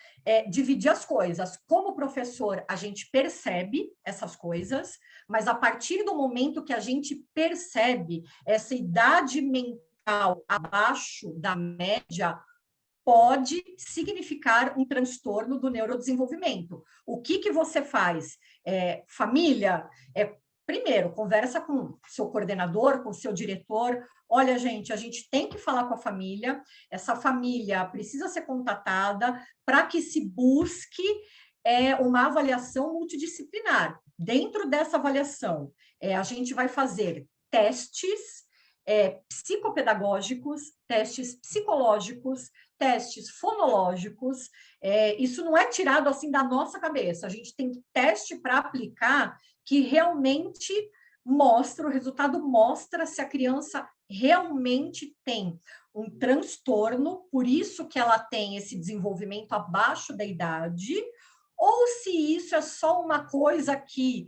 dividir as coisas. Como professor, a gente percebe essas coisas, mas a partir do momento que a gente percebe essa idade mental abaixo da média, pode significar um transtorno do neurodesenvolvimento. O que você faz? Família, primeiro, conversa com seu coordenador, com seu diretor. Olha, gente, a gente tem que falar com a família, essa família precisa ser contatada para que se busque uma avaliação multidisciplinar. Dentro dessa avaliação, a gente vai fazer testes psicopedagógicos, testes psicológicos, testes fonológicos. Isso não é tirado assim da nossa cabeça. A gente tem teste para aplicar que realmente mostra, o resultado mostra se a criança realmente tem um transtorno, por isso que ela tem esse desenvolvimento abaixo da idade, ou se isso é só uma coisa que,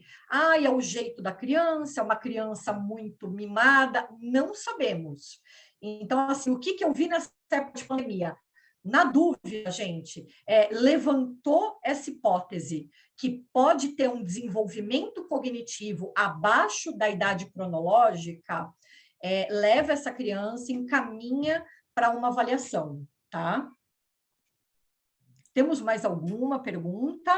é o jeito da criança, é uma criança muito mimada, não sabemos. Então, assim, o que eu vi nessa época de pandemia? Na dúvida, gente, levantou essa hipótese que pode ter um desenvolvimento cognitivo abaixo da idade cronológica, leva essa criança, encaminha para uma avaliação, tá? Temos mais alguma pergunta?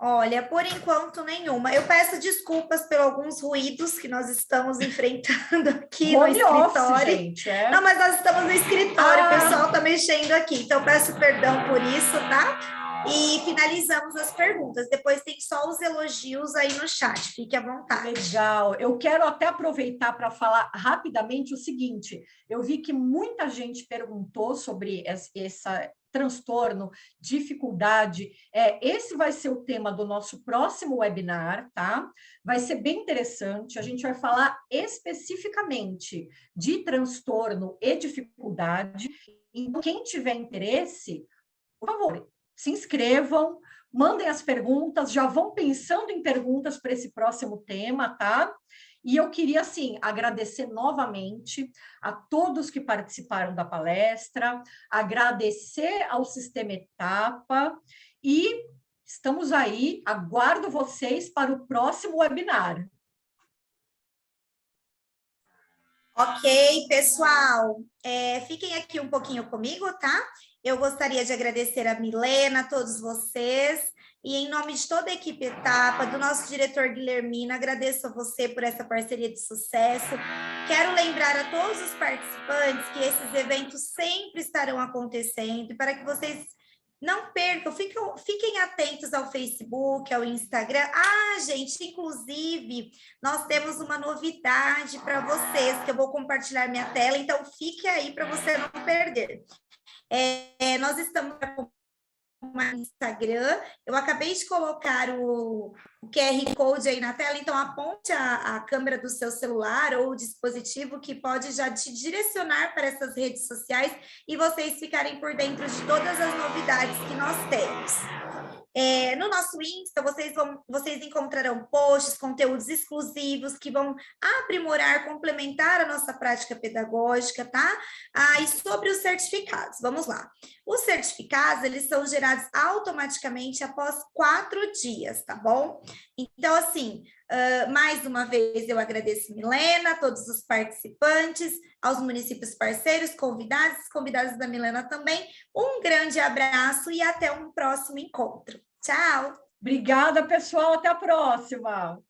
Olha, por enquanto nenhuma. Eu peço desculpas por alguns ruídos que nós estamos enfrentando aqui no Home office, escritório. gente, é? Não, mas nós estamos no escritório, o pessoal está mexendo aqui, então peço perdão por isso, tá? E finalizamos as perguntas. Depois tem só os elogios aí no chat, fique à vontade. Legal. Eu quero até aproveitar para falar rapidamente o seguinte: eu vi que muita gente perguntou sobre essa transtorno, dificuldade. Esse vai ser o tema do nosso próximo webinar, tá? Vai ser bem interessante. A gente vai falar especificamente de transtorno e dificuldade. Então, quem tiver interesse, por favor, se inscrevam, mandem as perguntas, já vão pensando em perguntas para esse próximo tema, tá? E eu queria, assim, agradecer novamente a todos que participaram da palestra, agradecer ao Sistema Etapa e estamos aí, aguardo vocês para o próximo webinar. Ok, pessoal, fiquem aqui um pouquinho comigo, tá? Eu gostaria de agradecer a Milena, a todos vocês, e em nome de toda a equipe Etapa, do nosso diretor Guilhermino, agradeço a você por essa parceria de sucesso. Quero lembrar a todos os participantes que esses eventos sempre estarão acontecendo, e para que vocês não percam, fiquem atentos ao Facebook, ao Instagram. Ah, gente, inclusive, nós temos uma novidade para vocês, que eu vou compartilhar minha tela, então fique aí para você não perder. Nós estamos no Instagram, eu acabei de colocar o QR Code aí na tela, então aponte a câmera do seu celular ou dispositivo que pode já te direcionar para essas redes sociais e vocês ficarem por dentro de todas as novidades que nós temos. No nosso Insta, vocês encontrarão posts, conteúdos exclusivos que vão aprimorar, complementar a nossa prática pedagógica, tá? E sobre os certificados, vamos lá. Os certificados, eles são gerados automaticamente após 4 dias, tá bom? Então, assim, mais uma vez eu agradeço Milena, a todos os participantes, aos municípios parceiros, convidados da Milena também. Um grande abraço e até um próximo encontro. Tchau! Obrigada, pessoal. Até a próxima.